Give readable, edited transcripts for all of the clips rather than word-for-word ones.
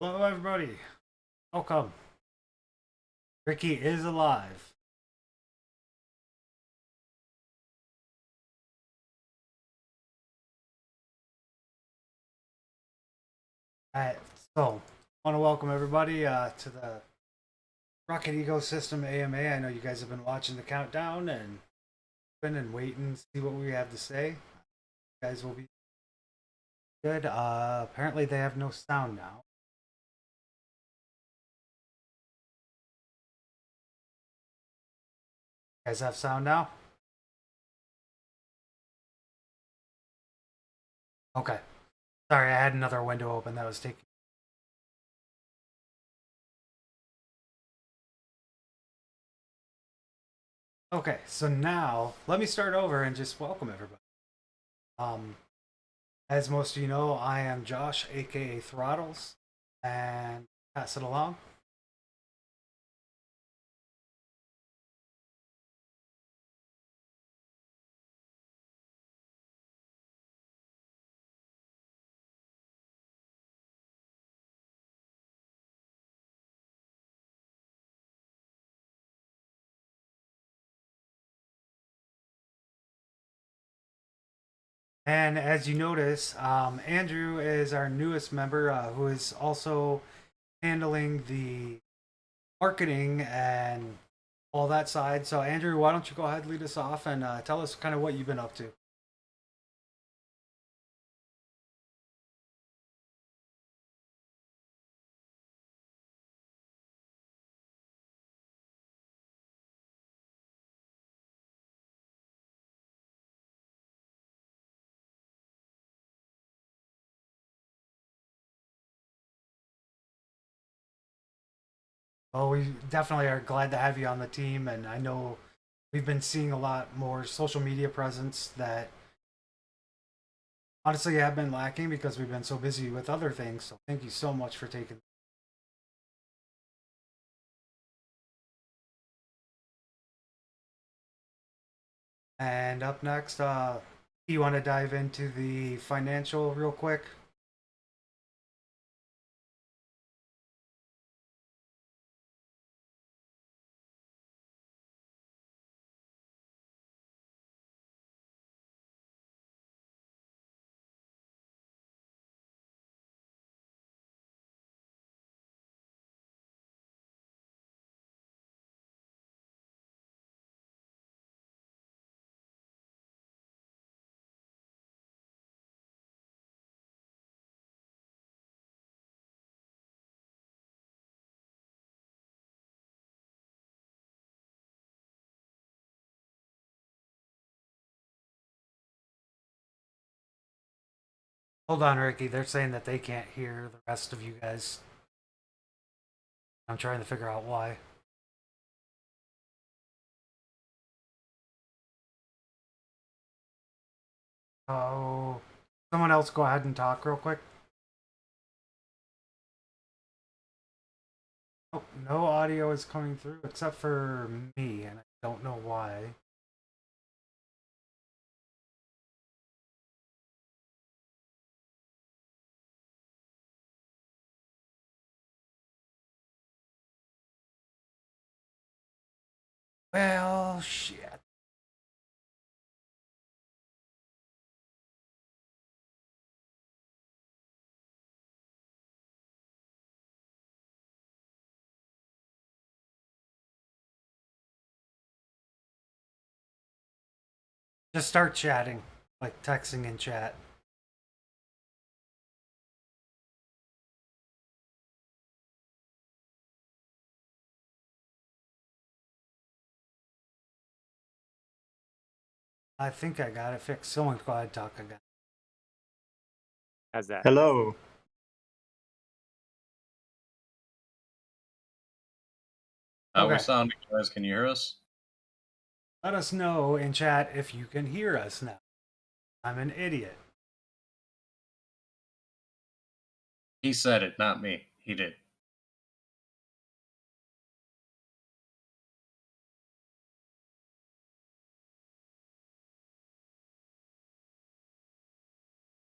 Hello, everybody. Welcome. Ricky is alive. All right, so I want to welcome everybody to the Rocket Ecosystem AMA. I know you guys have been watching the countdown and been and waiting to see what we have to say. You guys will be good. Apparently, they have no sound now. You guys have sound now? Okay. Sorry, I had another window open that was taking. Okay, so now let me start over and just welcome everybody. Um, as most of you know, I am Josh, aka Throttles, and pass it along. And as you notice, Andrew is our newest member who is also handling the marketing and all that side. So, Andrew, why don't you go ahead and lead us off and tell us kind of what you've been up to? Well, we definitely are glad to have you on the team. And I know we've been seeing a lot more social media presence that honestly have been lacking because we've been so busy with other things. So, thank you so much for taking. And up next, you want to dive into the financial real quick? Hold on, Ricky. They're saying that they can't hear the rest of you guys. I'm trying to figure out why. Oh, someone else go ahead and talk real quick. Oh, no audio is coming through except for me, and I don't know why. Well, shit. Just start chatting, like texting in chat. I think I got it fixed. Someone go ahead and talk again. How's that? Hello. How we Okay. sounding, guys? Can you hear us? Let us know in chat if you can hear us now. I'm an idiot. He said it, not me. He did.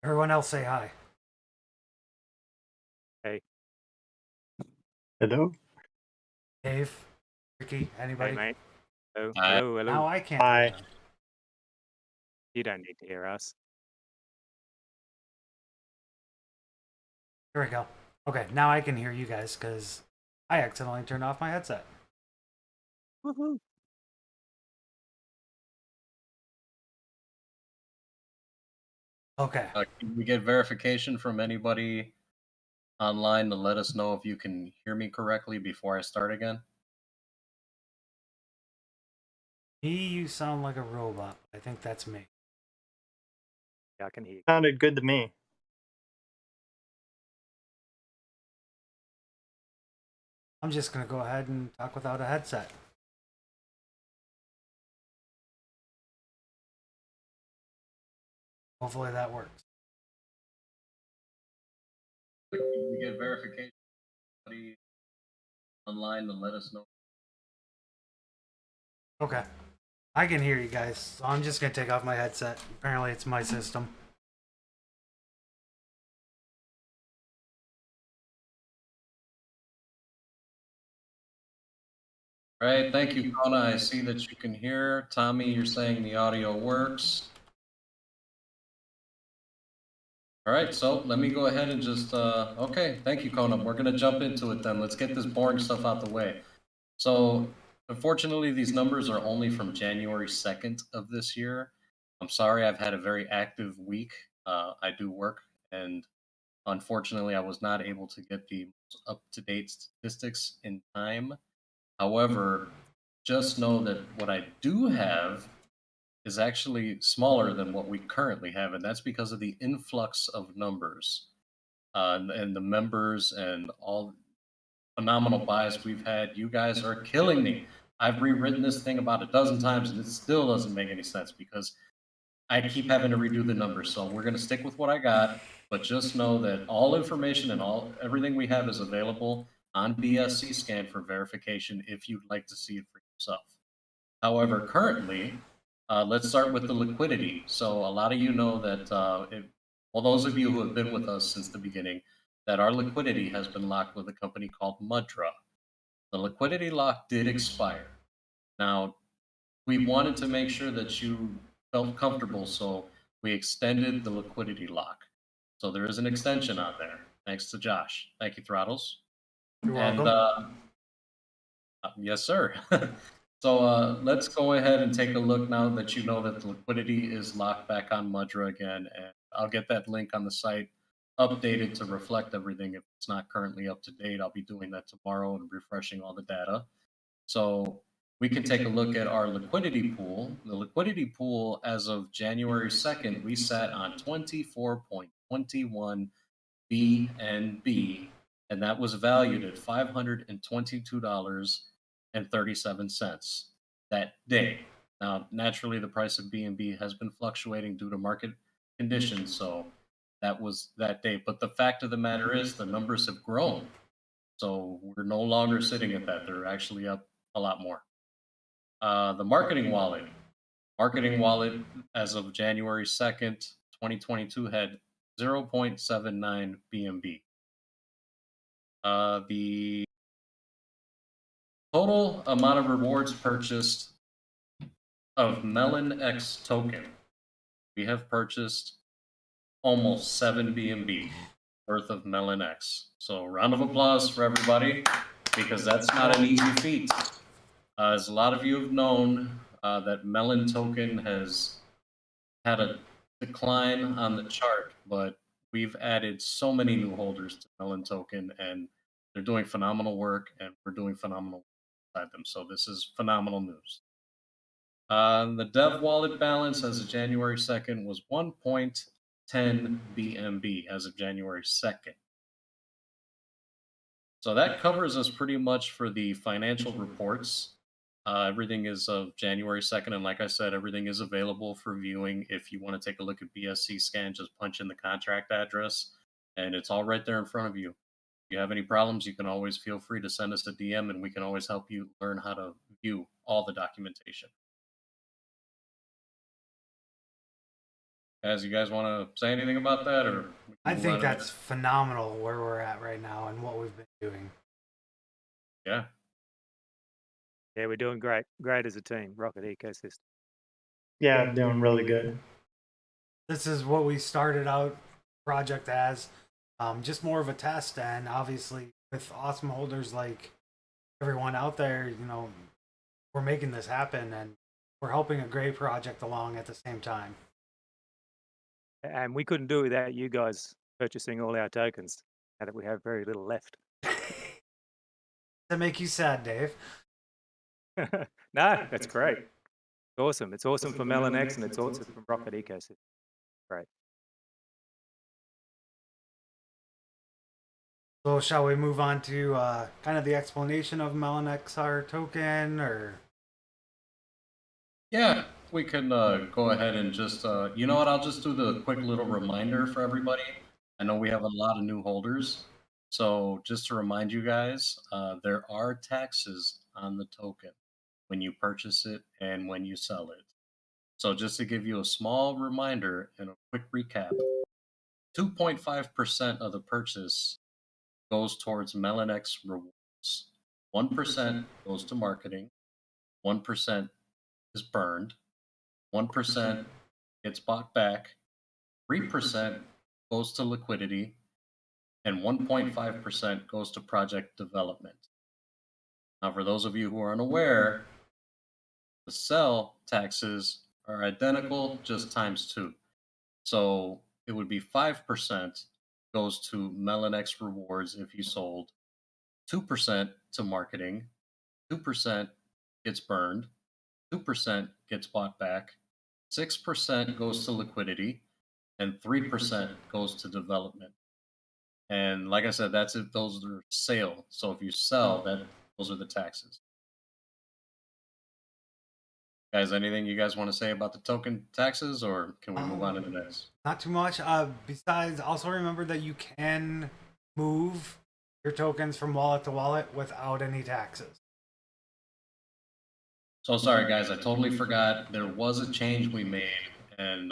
Everyone else say hi. Hey. Hello? Dave, Ricky, Hey, anybody? mate. Hello, Hi. hello, hello. Now I can't Hi. hear them. You don't need to hear us. Here we go. Okay, now I can hear you guys because I accidentally turned off my headset. Woohoo! Okay. Can we get verification from anybody online to let us know if you can hear me correctly before I start again? Me, you sound like a robot. I think that's me. Yeah, I can hear you. Sounded good to me. I'm just going to go ahead and talk without a headset. Hopefully that works. Can we get verification from anybody online to let us know? Okay. I can hear you guys, so I'm just going to take off my headset. Apparently it's my system. All right, thank you, Kona. I see that you can hear. Tommy, you're saying the audio works. All right, so let me go ahead and just, okay, thank you, Kona. We're going to jump into it then. Let's get this boring stuff out the way. So, unfortunately, these numbers are only from January 2nd of this year. I'm sorry, I've had a very active week. I do work, and unfortunately, I was not able to get the up to date statistics in time. However, just know that what I do have is actually smaller than what we currently have, and that's because of the influx of numbers and the members and all phenomenal buys we've had. You guys are killing me. I've rewritten this thing about a dozen times, and it still doesn't make any sense because I keep having to redo the numbers. So we're going to stick with what I got, but just know that all information and everything we have is available on BSC Scan for verification if you'd like to see it for yourself. However, currently, let's start with the liquidity. So a lot of you know that, well, those of you who have been with us since the beginning, that our liquidity has been locked with a company called Mudra. The liquidity lock did expire. Now, we wanted to make sure that you felt comfortable, so we extended the liquidity lock. So there is an extension on there, thanks to Josh. Thank you, Throttles. You're And welcome. yes, sir. So let's go ahead and take a look now that you know that the liquidity is locked back on Mudra again. And I'll get that link on the site updated to reflect everything. If it's not currently up to date, I'll be doing that tomorrow and refreshing all the data. So we can take a look at our liquidity pool. The liquidity pool as of January 2nd, we sat on 24.21 BNB, and that was valued at $522.37 that day. Now, naturally, the price of BNB has been fluctuating due to market conditions, so that was that day. But the fact of the matter is, the numbers have grown, so we're no longer sitting at that. They're actually up a lot more. The marketing wallet, as of January 2nd, 2022, had 0.79 BNB. The total amount of rewards purchased of Melon X token, we have purchased almost 7 BNB worth of Melon X. So round of applause for everybody, because that's not an easy feat. As a lot of you have known, that Melon token has had a decline on the chart, but we've added so many new holders to Melon token, and they're doing phenomenal work, and we're doing phenomenal work inside them. So this is phenomenal news. The dev wallet balance as of January 2nd was 1.10 BNB as of January 2nd. So that covers us pretty much for the financial reports. Everything is of January 2nd, and like I said, everything is available for viewing. If you want to take a look at BSC Scan, just punch in the contract address, and it's all right there in front of you. If you have any problems, you can always feel free to send us a DM, and we can always help you learn how to view all the documentation. Guys, you guys want to say anything about that, or I think that's phenomenal where we're at right now and what we've been doing. Yeah. Yeah, we're doing great. Great as a team, Rocket Ecosystem. Yeah, doing really good. This is what we started out project as, just more of a test, and obviously with awesome holders like everyone out there, we're making this happen, and we're helping a great project along at the same time. And we couldn't do it without you guys purchasing all our tokens, now that we have very little left. That make you sad, Dave? No, that's great. It's awesome. It's awesome for Melanex and it's awesome for Rocket Ecosystem. Great. So shall we move on to kind of the explanation of MelanXR token, or Yeah, we can go ahead and just, you know what, I'll just do the quick little reminder for everybody. I know we have a lot of new holders. So just to remind you guys, there are taxes on the token when you purchase it and when you sell it. So just to give you a small reminder and a quick recap, 2.5% of the purchase goes towards Melanex rewards. 1% goes to marketing, 1% is burned, 1% gets bought back, 3% goes to liquidity, and 1.5% goes to project development. Now, for those of you who are unaware, the sell taxes are identical, just times two. So it would be 5% goes to Melanex rewards if you sold, 2% to marketing, 2% gets burned, 2% gets bought back, 6% goes to liquidity, and 3% goes to development. And like I said, that's if those are sale. So if you sell, those are the taxes. Guys, anything you guys want to say about the token taxes, or can we move on to the next? not too much? Besides, also remember that you can move your tokens from wallet to wallet without any taxes. So sorry, guys, I totally forgot. There was a change we made, and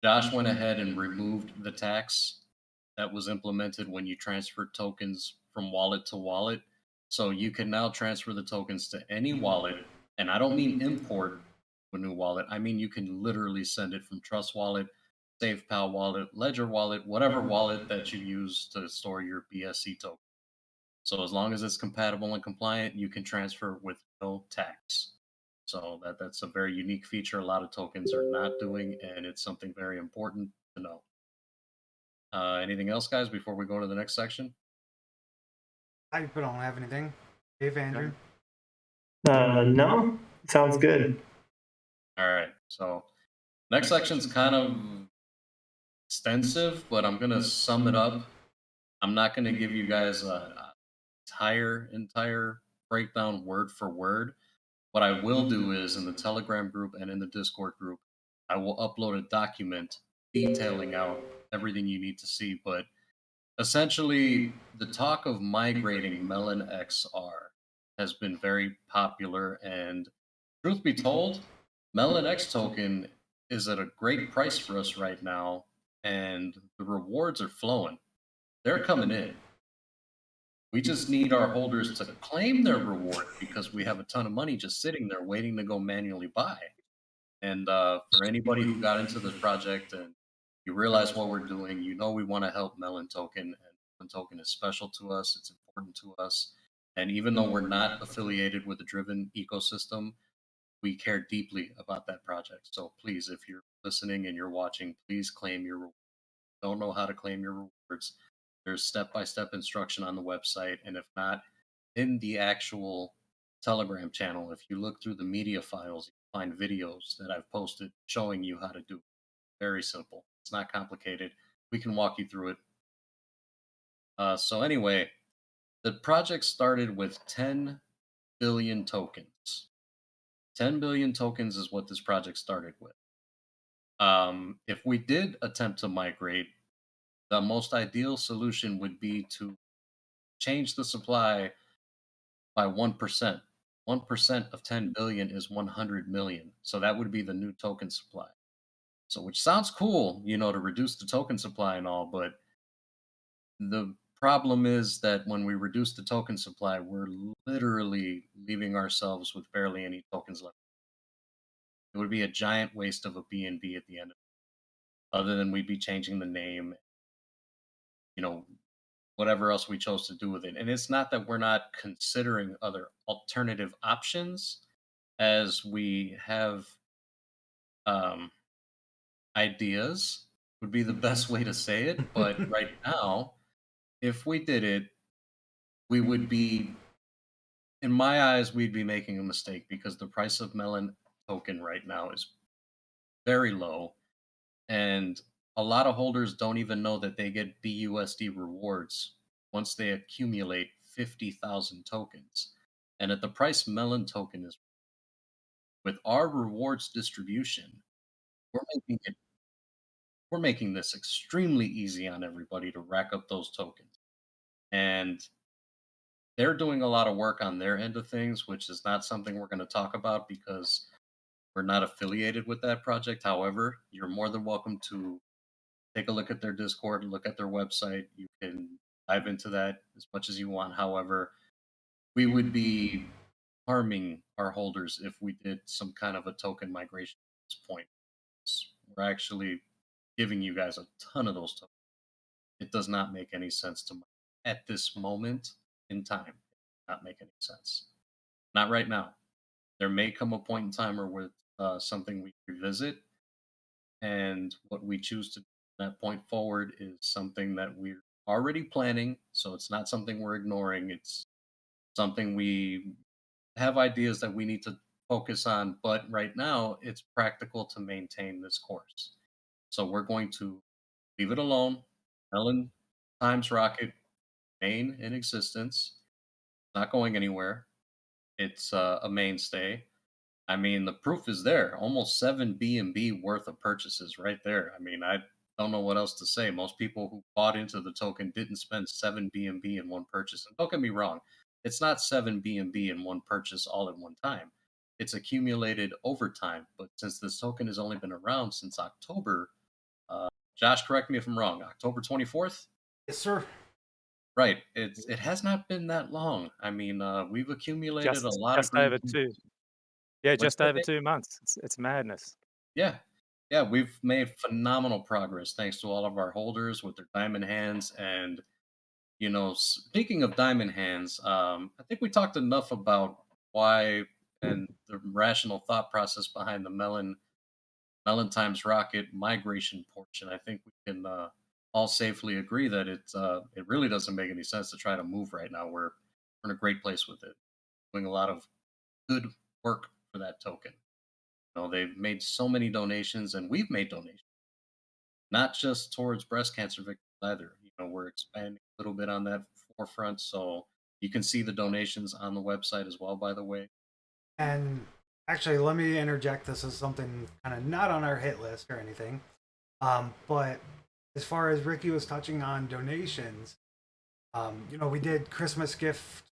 Josh went ahead and removed the tax that was implemented when you transfer tokens from wallet to wallet. So you can now transfer the tokens to any wallet. And I don't mean import a new wallet. I mean you can literally send it from Trust Wallet, SafePal Wallet, Ledger Wallet, whatever wallet that you use to store your BSC token. So as long as it's compatible and compliant, you can transfer with no tax. So that's a very unique feature a lot of tokens are not doing, and it's something very important to know. Anything else, guys, before we go to the next section? I don't have anything. Dave, Andrew. No, sounds good. All right. So next section's kind of extensive, but I'm gonna sum it up. I'm not gonna give you guys a entire breakdown word for word. What I will do is in the Telegram group and in the Discord group, I will upload a document detailing out everything you need to see. But essentially, the talk of migrating Melon XR has been very popular. And truth be told, Melon X token is at a great price for us right now. And the rewards are flowing, they're coming in. We just need our holders to claim their reward because we have a ton of money just sitting there waiting to go manually buy. And for anybody who got into this project and you realize what we're doing, you know we want to help Melon Token, and Melon Token is special to us. It's important to us. And even though we're not affiliated with the Driven ecosystem, we care deeply about that project. So please, if you're listening and you're watching, please claim your reward. Don't know how to claim your rewards, there's step-by-step instruction on the website. And if not, in the actual Telegram channel, if you look through the media files, you find videos that I've posted showing you how to do it. Very simple. It's not complicated. We can walk you through it. So anyway, the project started with 10 billion tokens. 10 billion tokens is what this project started with. If we did attempt to migrate, the most ideal solution would be to change the supply by 1%. 1% of 10 billion is 100 million. So that would be the new token supply. So, which sounds cool, to reduce the token supply and all, but the problem is that when we reduce the token supply, we're literally leaving ourselves with barely any tokens left. It would be a giant waste of a BNB at the end of it, other than we'd be changing the name, you know, whatever else we chose to do with it. And it's not that we're not considering other alternative options, as we have um, ideas would be the best way to say it. But right now, if we did it, we would be, in my eyes, we'd be making a mistake because the price of Melon token right now is very low. And a lot of holders don't even know that they get BUSD rewards once they accumulate 50,000 tokens. And at the price Melon token is, with our rewards distribution, we're making it we're making this extremely easy on everybody to rack up those tokens. And they're doing a lot of work on their end of things, which is not something we're going to talk about because we're not affiliated with that project. However, you're more than welcome to take a look at their Discord, look at their website. You can dive into that as much as you want. However, we would be harming our holders if we did some kind of a token migration at this point. We're actually giving you guys a ton of those tokens. It does not make any sense to at this moment in time. It does not make any sense. Not right now. There may come a point in time where something we revisit, and what we choose to do from that point forward is something that we're already planning. So it's not something we're ignoring. It's something we have ideas that we need to focus on. But right now, it's practical to maintain this course. So we're going to leave it alone. Melon Times Rocket remain in existence. Not going anywhere. It's a mainstay. I mean, the proof is there. Almost 7 BNB worth of purchases right there. I mean, I don't know what else to say. Most people who bought into the token didn't spend 7 BNB in one purchase. And don't get me wrong, it's not 7 BNB in one purchase all at one time. It's accumulated over time. But since this token has only been around since October, Josh, correct me if I'm wrong, October 24th? Yes, sir. Right. It has not been that long. I mean, we've accumulated a lot of Just over green. two. Yeah, What's just that, over Dave? 2 months. It's madness. Yeah. Yeah, we've made phenomenal progress thanks to all of our holders with their diamond hands. And, speaking of diamond hands, I think we talked enough about why and the rational thought process behind the Melon Times Rocket migration portion. I think we can all safely agree that it really doesn't make any sense to try to move right now. We're in a great place with it, doing a lot of good work for that token. They've made so many donations, and we've made donations, not just towards breast cancer victims either. We're expanding a little bit on that forefront, so you can see the donations on the website as well, by the way. And actually, let me interject. This is something kind of not on our hit list or anything. But as far as Ricky was touching on donations, we did Christmas gift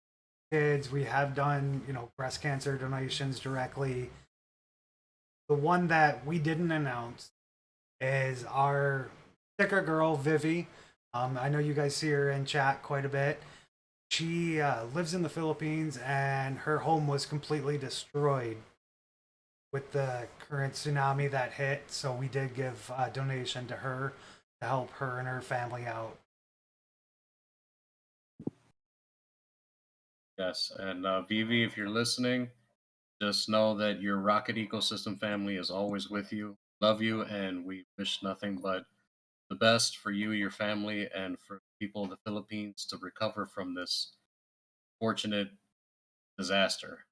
kids. We have done, breast cancer donations directly. The one that we didn't announce is our sticker girl, Vivi. I know you guys see her in chat quite a bit. She lives in the Philippines, and her home was completely destroyed with the current tsunami that hit. So we did give a donation to her to help her and her family out. Yes, and Vivi, if you're listening, just know that your Rocket Ecosystem family is always with you. Love you, and we wish nothing but the best for you, your family, and for people of the Philippines to recover from this fortunate disaster.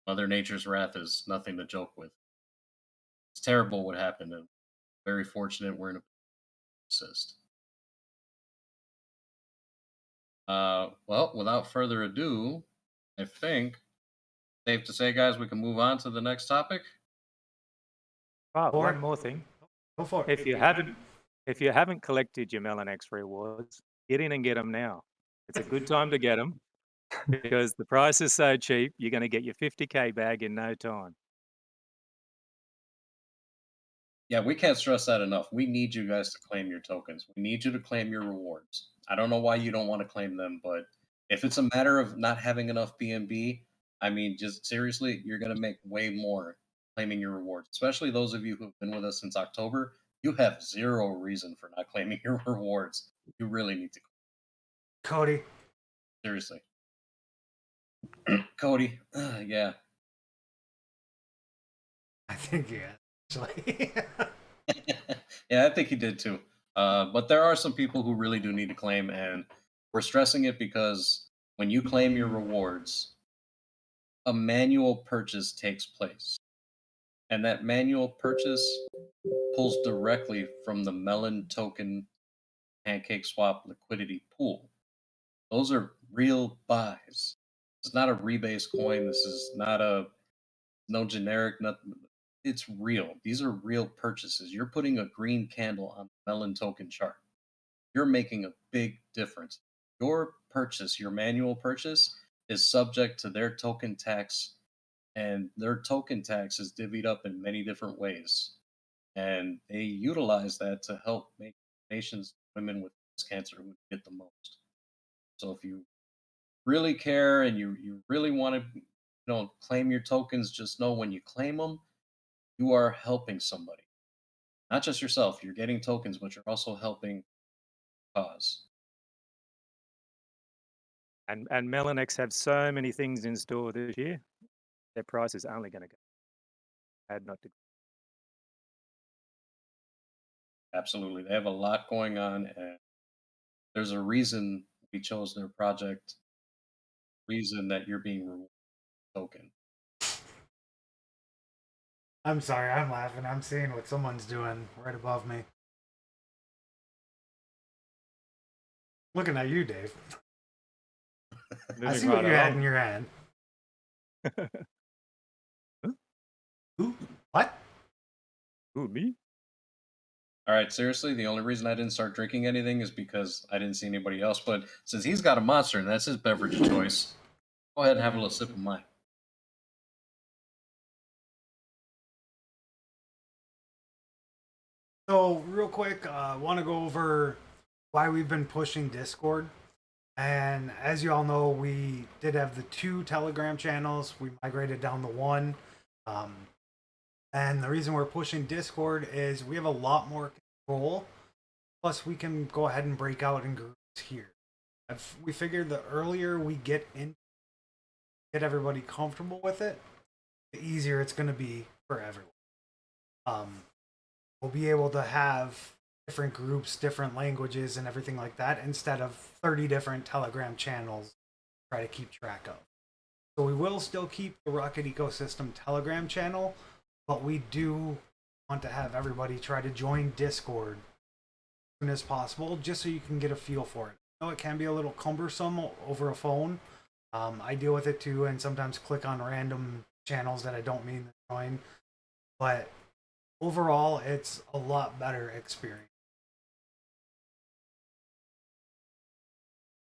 Mother Nature's wrath is nothing to joke with. It's terrible what happened, and very fortunate we're in a position to assist. Well, without further ado, I think safe to say, guys, we can move on to the next topic. Oh, Or- one more thing. Go for it. If you haven't collected your Melanex rewards, get in and get them now. It's a good time to get them because the price is so cheap. You're going to get your 50K bag in no time. Yeah, we can't stress that enough. We need you guys to claim your tokens. We need you to claim your rewards. I don't know why you don't want to claim them, but if it's a matter of not having enough BNB, I mean, just seriously, you're gonna make way more claiming your rewards. Especially those of you who've been with us since October, you have zero reason for not claiming your rewards. You really need to. Cody. Seriously. Cody, yeah. I think yeah. Actually. Yeah, I think he did too. But there are some people who really do need to claim, and we're stressing it because when you claim your rewards, a manual purchase takes place. And that manual purchase pulls directly from the Melon token pancake swap liquidity pool. Those are real buys. It's not a rebase coin. This is not a no generic nothing. It's real. These are real purchases. You're putting a green candle on the Melon token chart. You're making a big difference. Your purchase, your manual purchase, is subject to their token tax, and their token tax is divvied up in many different ways. And they utilize that to help make nations, women with breast cancer who get the most. So if you really care and you really want to claim your tokens, just know when you claim them, you are helping somebody, not just yourself. You're getting tokens, but you're also helping cause. And Melanex have so many things in store this year. Their price is only going to go bad, not to. Absolutely, they have a lot going on, and there's a reason we chose their project. Reason that you're being rewarded token. I'm sorry, I'm laughing. I'm seeing what someone's doing right above me. Looking at you, Dave. I see what you had in your hand. Who? What? Who, me? All right, seriously, the only reason I didn't start drinking anything is because I didn't see anybody else. But since he's got a monster and that's his beverage of choice, go ahead and have a little sip of mine. So, real quick, I want to go over why we've been pushing Discord. And as you all know, we did have the 2 Telegram channels. We migrated down to 1. And the reason we're pushing Discord is we have a lot more control. Plus, we can go ahead and break out in groups here. We figured the earlier we get everybody comfortable with it, the easier it's going to be for everyone. We'll be able to have different groups, different languages, and everything like that instead of 30 different Telegram channels to try to keep track of. So we will still keep the Rocket Ecosystem Telegram channel, but we do want to have everybody try to join Discord as soon as possible, just so you can get a feel for it. I know it can be a little cumbersome over a phone. I deal with it too, and sometimes click on random channels that I don't mean to join. But overall, it's a lot better experience.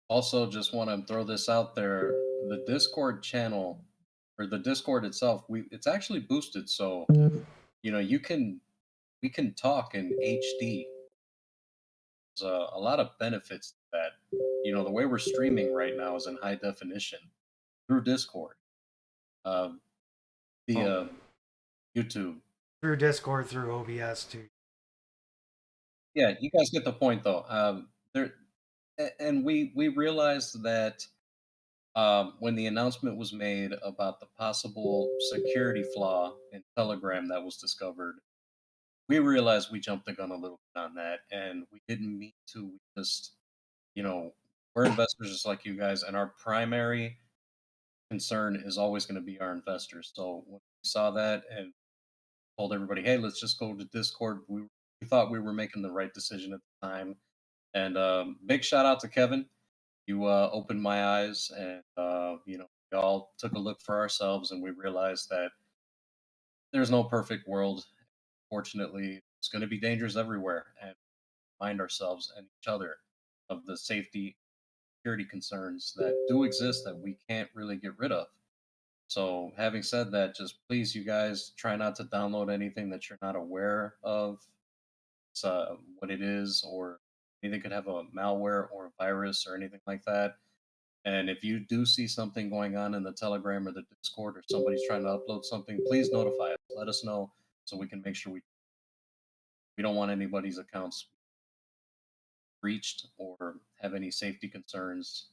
Also, just want to throw this out there: the Discord channel or the Discord itself, it's actually boosted, so we can talk in HD. There's a lot of benefits to that. The way we're streaming right now is in high definition through Discord, uh, via YouTube. Through Discord, through OBS too. Yeah, you guys get the point though. And we realized that when the announcement was made about the possible security flaw in Telegram that was discovered, we realized we jumped the gun a little bit on that, and we didn't mean to. We just, we're investors just like you guys, and our primary concern is always going to be our investors. So when we saw that and told everybody, "Hey, let's just go to Discord," we thought we were making the right decision at the time. And big shout out to Kevin. You opened my eyes, and we all took a look for ourselves, and we realized that there's no perfect world. Fortunately, it's going to be dangers everywhere, and remind ourselves and each other of the safety, security concerns that do exist that we can't really get rid of. So, having said that, just please, you guys, try not to download anything that you're not aware of what it is or Anything could have a malware or a virus or anything like that. And if you do see something going on in the Telegram or the Discord, or somebody's trying to upload something, please notify us. Let us know so we can make sure we don't want anybody's accounts breached or have any safety concerns.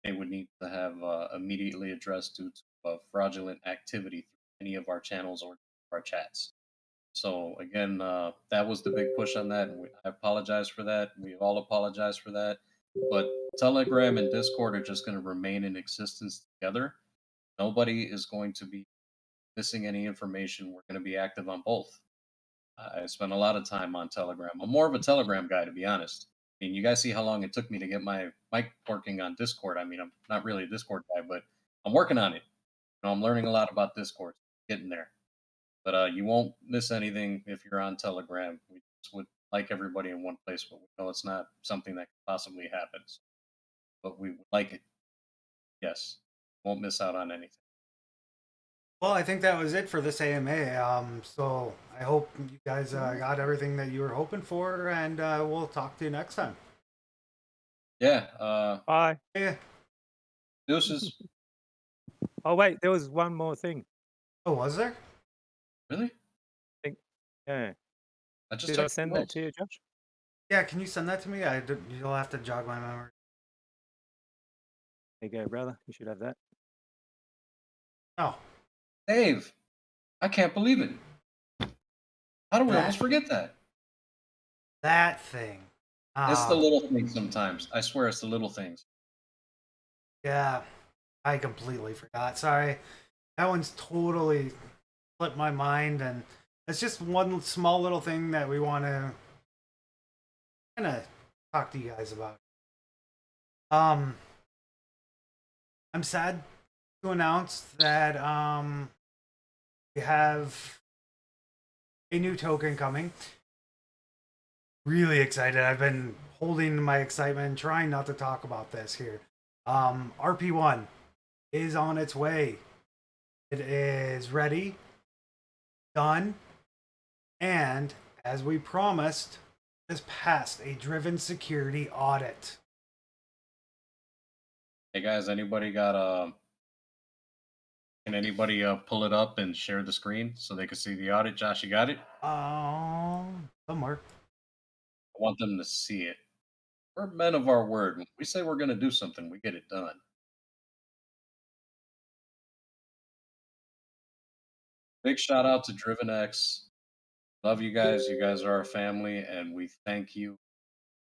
They would need to have immediately addressed due to fraudulent activity through any of our channels or our chats. So again, that was the big push on that, and I apologize for that. We all apologize for that. But Telegram and Discord are just going to remain in existence together. Nobody is going to be missing any information. We're going to be active on both. I spent a lot of time on Telegram. I'm more of a Telegram guy, to be honest. I mean, you guys see how long it took me to get my mic working on Discord. I mean, I'm not really a Discord guy, but I'm working on it. You know, I'm learning a lot about Discord, getting there. But you won't miss anything if you're on Telegram. We just would like everybody in one place, but we know it's not something that could possibly happen. But we would like it. Yes, won't miss out on anything. Well, I think that was it for this AMA. So I hope you guys got everything that you were hoping for, and we'll talk to you next time. Yeah. Bye. Yeah. Deuces. Oh, wait, there was one more thing. Oh, was there? Really? Yeah. I just Did I took send that notes. to you, Josh? Yeah, can you send that to me? You'll have to jog my memory. There you go, brother. You should have that. Oh, Dave, I can't believe it. How do we That- almost forget that? that thing. It's the little things sometimes. I swear it's the little things. Yeah, I completely forgot. Sorry. That one's totally slipped my mind, and it's just one small little thing that we want to kind of talk to you guys about. I'm sad to announce that we have a new token coming. Really excited. I've been holding my excitement, trying not to talk about this here. RP1 is on its way. It is ready, done, and as we promised, just passed a driven security audit. Hey guys, anybody got can anybody pull it up and share the screen so they can see the audit? Josh, you got it? Somewhere. I want them to see it. We're men of our word. When we say we're going to do something, we get it done. Big shout out to Driven X. Love you guys. You guys are our family, and we thank you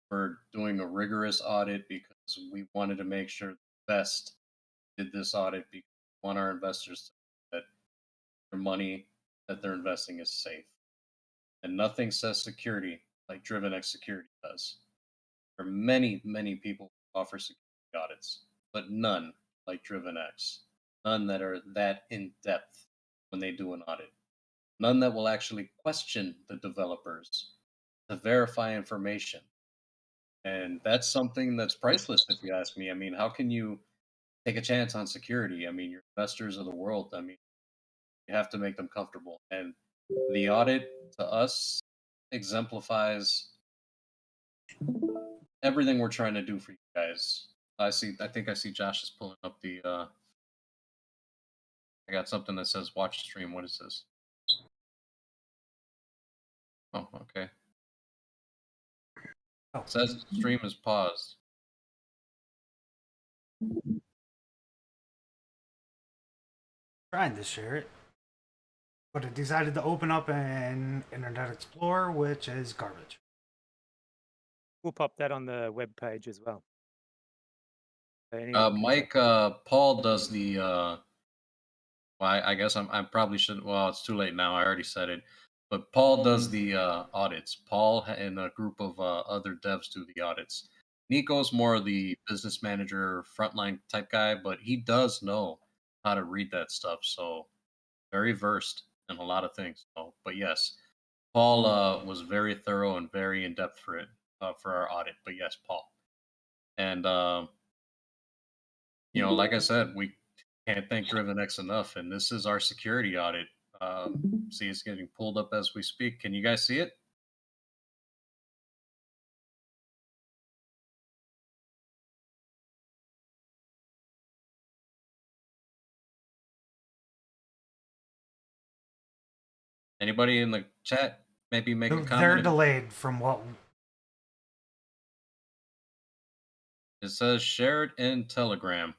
for doing a rigorous audit because we wanted to make sure the best did this audit because we want our investors to know that their money that they're investing is safe. And nothing says security like Driven X Security does. There are many, many people who offer security audits, but none like Driven X. None that are that in depth when they do an audit. None that will actually question the developers to verify information. And that's something that's priceless, if you ask me. I mean, how can you take a chance on security? I mean, you're investors of the world. I mean, you have to make them comfortable. And the audit to us exemplifies everything we're trying to do for you guys. I think I see Josh is pulling up the I got something that says watch stream. What is this? Oh, okay. Oh. It says stream is paused. Trying to share it, but it decided to open up an Internet Explorer, which is garbage. We'll pop that on the web page as well. So Mike, Paul does the. Well, I guess I probably should. Well, it's too late now. I already said it. But Paul does the audits. Paul and a group of other devs do the audits. Nico's more the business manager, frontline type guy, but he does know how to read that stuff. So very versed in a lot of things. So, but yes, Paul was very thorough and very in depth for it for our audit. But yes, Paul, and you know, like I said, we can't thank DrivenX enough, and this is our security audit. See, it's getting pulled up as we speak. Can you guys see it? Anybody in the chat maybe make a They're comment? delayed from what. It says share it in Telegram.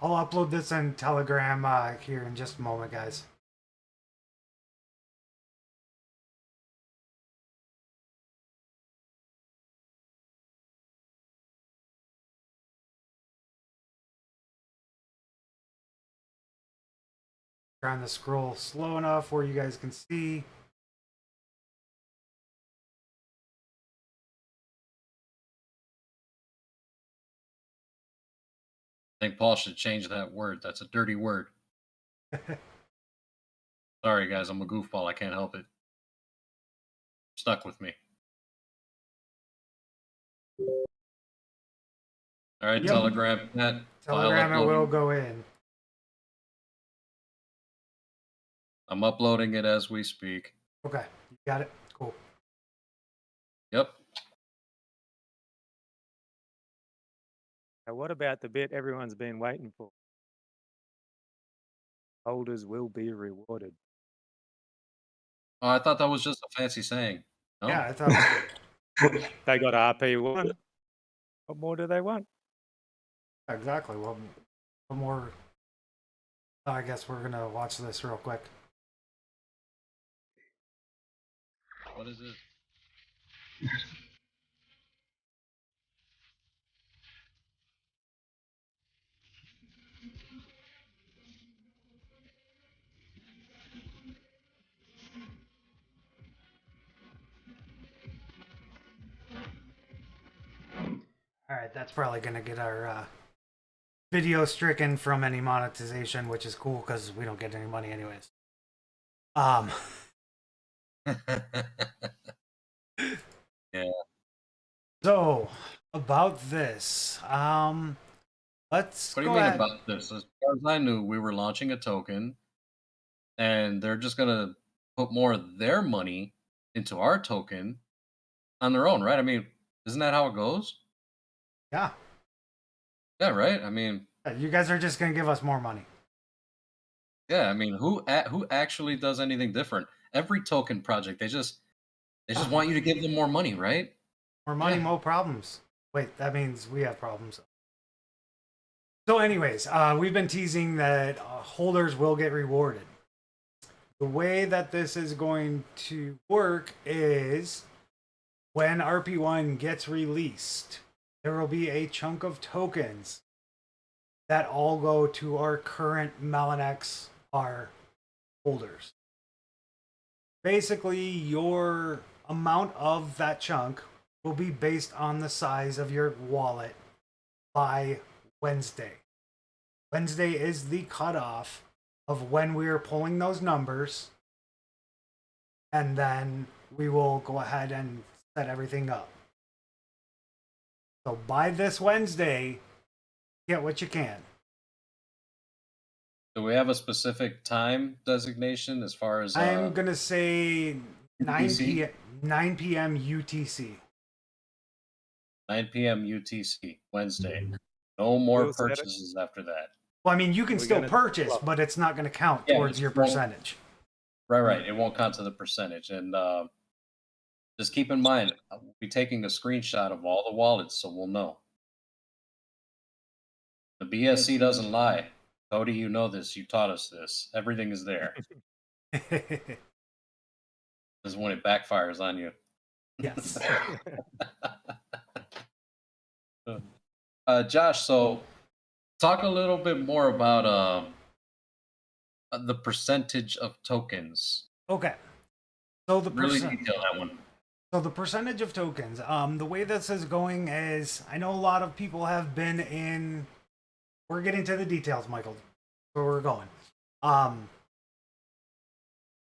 I'll upload this in Telegram here in just a moment, guys. Trying to scroll slow enough where you guys can see. I think Paul should change that word. That's a dirty word. Sorry, guys. I'm a goofball. I can't help it. Stuck with me. All right, Yep. Telegram, Pat. Telegram, it will go in. I'm uploading it as we speak. Okay, you got it. Cool. Yep. Now, what about the bit everyone's been waiting for? Holders will be rewarded. Oh, I thought that was just a fancy saying. No? Yeah, I thought. They got RP1. What more do they want? Exactly. Well, one more. I guess we're gonna watch this real quick. What is it? All right, that's probably gonna get our video stricken from any monetization, which is cool because we don't get any money anyways. Yeah. So about this, let's. What do you mean about this? As far as I knew, we were launching a token, and they're just gonna put more of their money into our token on their own, right? I mean, isn't that how it goes? Yeah. Yeah, right. I mean, You guys are just gonna give us more money. yeah. I mean, who actually does anything different? Every token project, they just want you to give them more money, right? More money, Yeah. more problems. Wait, that means we have problems. So, anyways, we've been teasing that holders will get rewarded. The way that this is going to work is when RP1 gets released, there will be a chunk of tokens that all go to our current Melon XR holders. Basically, your amount of that chunk will be based on the size of your wallet by Wednesday. Wednesday is the cutoff of when we are pulling those numbers, and then we will go ahead and set everything up. So by this Wednesday, get what you can. Do we have a specific time designation as far as? I'm gonna say 9 UTC? 9 p.m. UTC. 9 p.m. UTC Wednesday. No more We'll set it. purchases after that. Well, I mean, you can We're still gonna- purchase, well- but it's not going to count Yeah, towards it your won't- percentage. Right. It won't count to the percentage. And just keep in mind, we'll be taking a screenshot of all the wallets, so we'll know. The BSC doesn't lie. Cody, you know this. You taught us this. Everything is there. This is when it backfires on you. Yes. Josh, so talk a little bit more about the percentage of tokens. Okay. So the Really percent. detail that one. So the percentage of tokens. The way this is going is, I know a lot of people have been in. We're getting to the details, Michael. Where we're going. A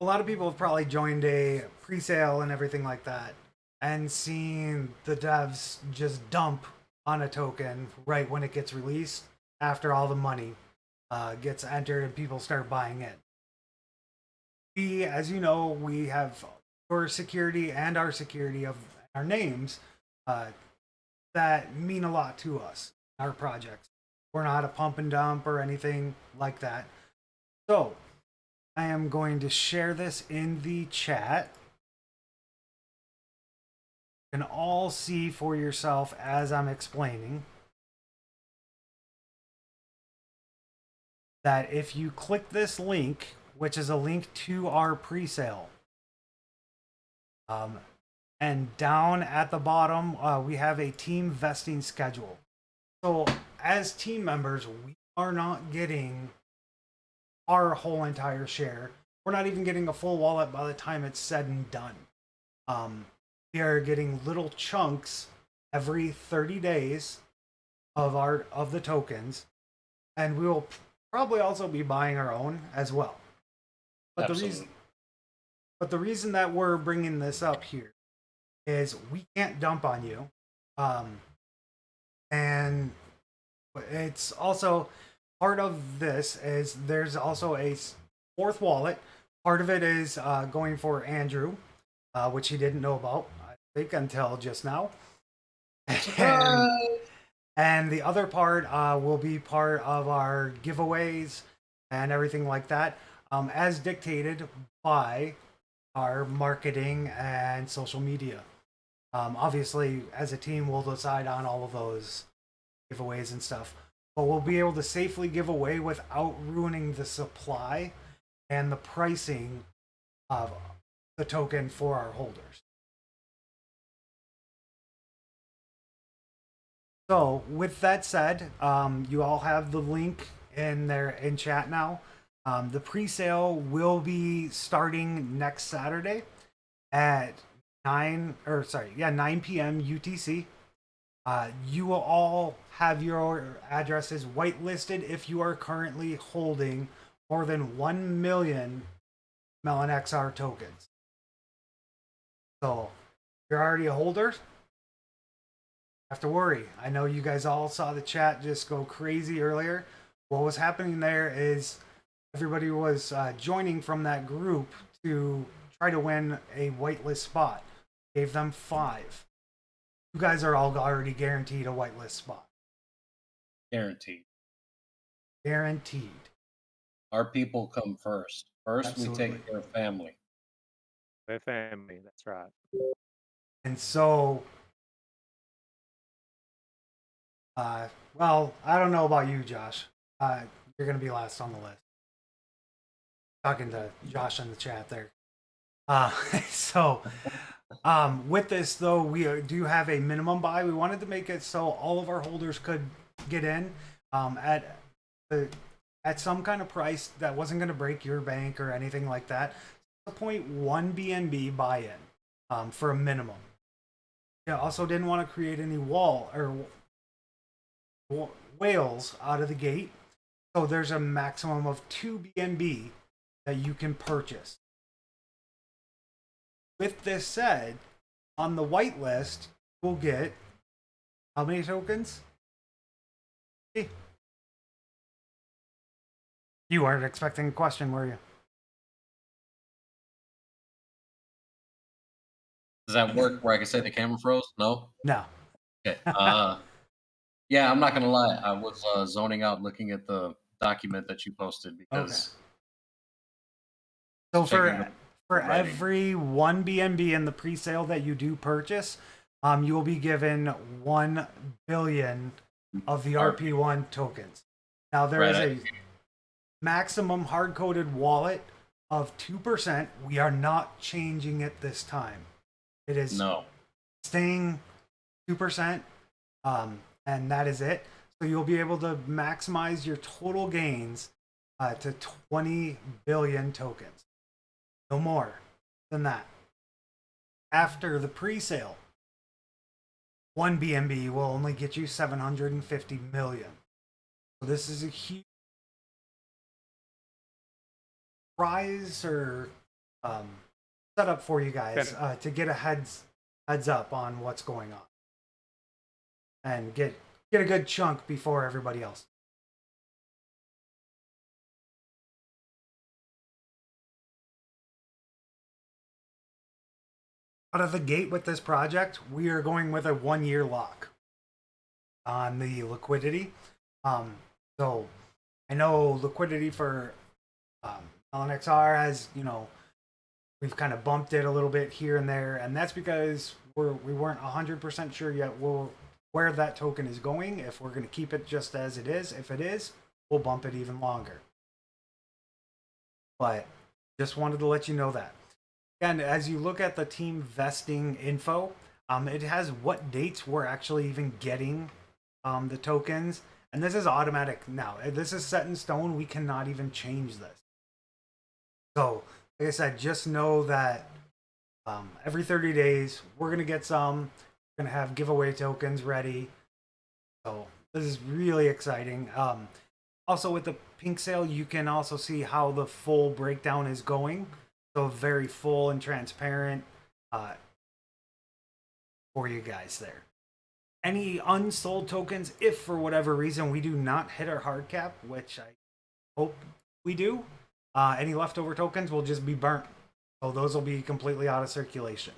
lot of people have probably joined a pre-sale and everything like that, and seen the devs just dump on a token right when it gets released after all the money gets entered and people start buying it. We, as you know, we have your security and our security of our names that mean a lot to us, our projects. We're not a pump and dump or anything like that. So I am going to share this in the chat. You can all see for yourself as I'm explaining that if you click this link, which is a link to our pre-sale, and down at the bottom, we have a team vesting schedule. So as team members, we are not getting our whole entire share. We're not even getting a full wallet by the time it's said and done. We are getting little chunks every 30 days of the tokens, and we will probably also be buying our own as well. But the reason that we're bringing this up here is we can't dump on you, and it's also part of this is there's also a fourth wallet. Part of it is going for Andrew, which he didn't know about, I think, until just now. And the other part will be part of our giveaways and everything like that, as dictated by our marketing and social media. Obviously, as a team, we'll decide on all of those giveaways and stuff, but we'll be able to safely give away without ruining the supply and the pricing of the token for our holders. So with that said, you all have the link in there in chat now. The pre-sale will be starting next Saturday at 9 p.m. UTC. You will all have your addresses whitelisted if you are currently holding more than 1 million Melon XR tokens. So if you're already a holder, have to worry. I know you guys all saw the chat just go crazy earlier. What was happening there is everybody was joining from that group to try to win a whitelist spot. Gave them 5. You guys are all already guaranteed a whitelist spot. Guaranteed. Guaranteed. Our people come first. First, Absolutely. we take care of family. We're family. That's right. And so, well, I don't know about you, Josh. You're going to be last on the list. Talking to Josh in the chat there. So, with this, though, we do have a minimum buy. We wanted to make it so all of our holders could get in at some kind of price that wasn't going to break your bank or anything like that. 0.1 BNB buy-in for a minimum. Yeah, also didn't want to create any whales out of the gate. So there's a maximum of 2 BNB that you can purchase. With this said, on the whitelist, we'll get how many tokens? You weren't expecting a question, were you? Does that work where I can say the camera froze? No? No. Okay. Yeah, I'm not going to lie. I was zoning out looking at the document that you posted because... So for writing. every 1 BNB in the pre-sale that you do purchase, you will be given 1 billion of the RP1 tokens. Now there is a maximum hard-coded wallet of 2%. We are not changing it this time. It is staying 2%, and that is it. So you'll be able to maximize your total gains to 20 billion tokens. No more than that. After the pre-sale, 1 BNB will only get you 750 million. So this is a huge prize or setup for you guys to get a heads up on what's going on and get a good chunk before everybody else. Out of the gate with this project, we are going with a 1-year lock. on the liquidity. So I know liquidity for LNXR has, we've kind of bumped it a little bit here and there, and that's because we weren't 100% sure yet where that token is going. If we're going to keep it just as it is, if it is, we'll bump it even longer. But just wanted to let you know that. And as you look at the team vesting info, it has what dates we're actually even getting the tokens. And this is automatic now. This is set in stone. We cannot even change this. So, like I said, just know that every 30 days, we're going to get some. We're going to have giveaway tokens ready. So, this is really exciting. Also, with the pink sale, you can also see how the full breakdown is going. So, very full and transparent for you guys there. Any unsold tokens, if for whatever reason we do not hit our hard cap, which I hope we do, any leftover tokens will just be burnt. So those will be completely out of circulation.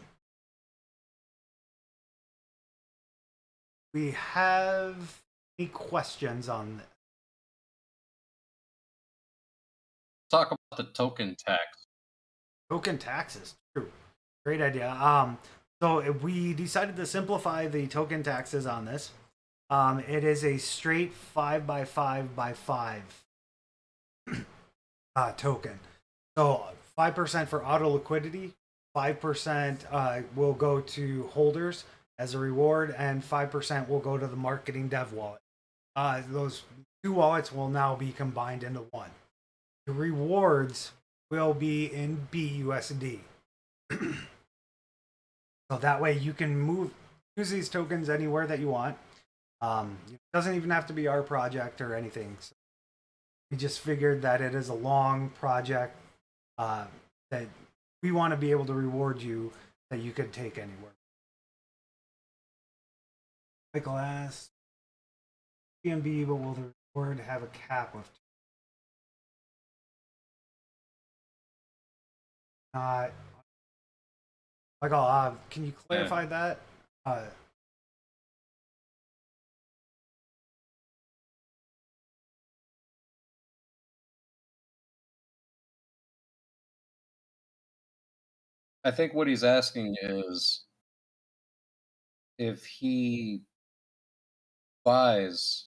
We have any questions on this? Talk about the token tax. Token taxes, true. Great idea. So if we decided to simplify the token taxes on this. It is a straight 5x5x5 token. So 5% for auto liquidity, 5% will go to holders as a reward, and 5% will go to the marketing dev wallet. Those two wallets will now be combined into one. The rewards will be in BUSD. So that way you can use these tokens anywhere that you want. It doesn't even have to be our project or anything. So we just figured that it is a long project that we want to be able to reward you that you could take anywhere. Michael asks, BNB, but will the reward have a cap of not? Michael, can you clarify that? I think what he's asking is if he buys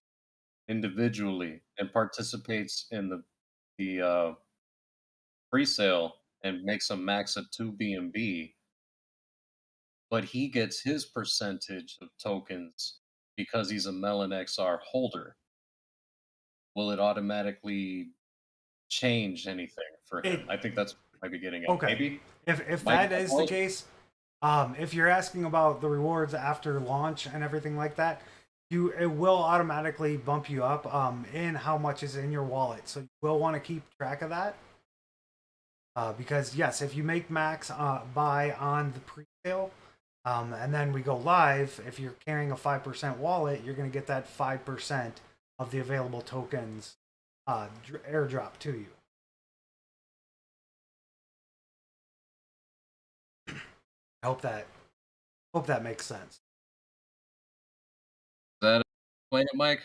individually and participates in the pre-sale and makes a max of 2 BNB, but he gets his percentage of tokens because he's a Melon XR holder. Will it automatically change anything for him? I think that's what I might be getting at. Okay. Maybe. If Mike, that is the case, if you're asking about the rewards after launch and everything like that, it will automatically bump you up in how much is in your wallet. So you will want to keep track of that. Because yes, if you make max buy on the pre-sale, and then we go live, if you're carrying a 5% wallet, you're going to get that 5% of the available tokens airdrop to you. I hope that makes sense. Does that explain it, Mike?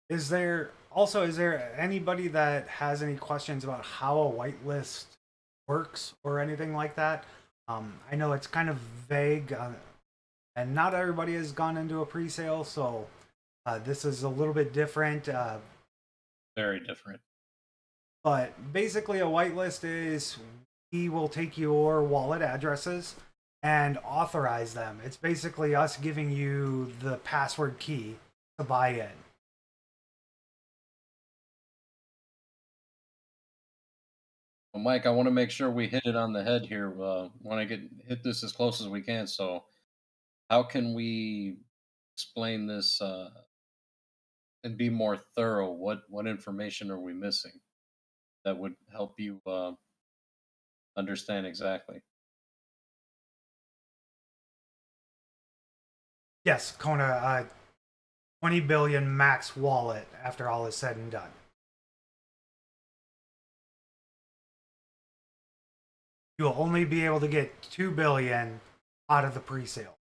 Is there anybody that has any questions about how a whitelist works or anything like that? I know it's kind of vague, and not everybody has gone into a pre-sale, so this is a little bit different. Very different. But basically, a whitelist is we will take your wallet addresses and authorize them. It's basically us giving you the password key to buy in. Well, Mike, I want to make sure we hit it on the head here. Want to hit this as close as we can. So, how can we explain this and be more thorough? What information are we missing that would help you understand exactly? Yes, Kona, 20 billion max wallet after all is said and done. you'll only be able to get 2 billion out of the pre-sale.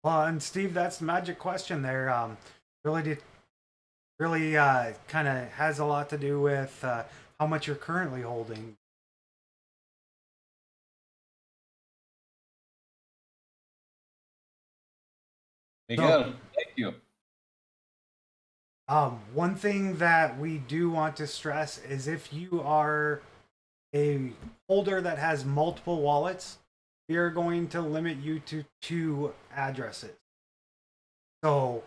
Well, and Steve, that's the magic question there. Really kind of has a lot to do with how much you're currently holding. Miguel, thank you. One thing that we do want to stress is if you are a holder that has multiple wallets, we are going to limit you to 2 addresses. So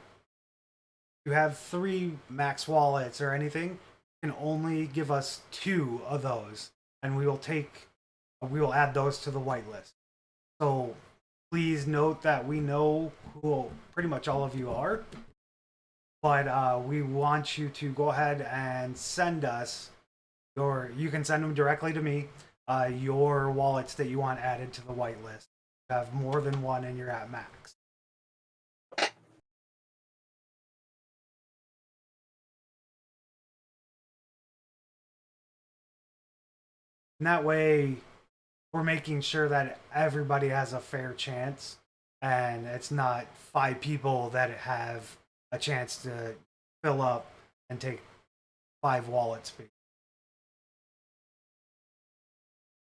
if you have 3 max wallets or anything, you can only give us 2 of those, and we will add those to the whitelist. So please note that we know who pretty much all of you are, but we want you to go ahead and send us you can send them directly to me, your wallets that you want added to the whitelist. You have more than one and you're at max. And that way, we're making sure that everybody has a fair chance, and it's not 5 people that have a chance to fill up and take 5 wallet space.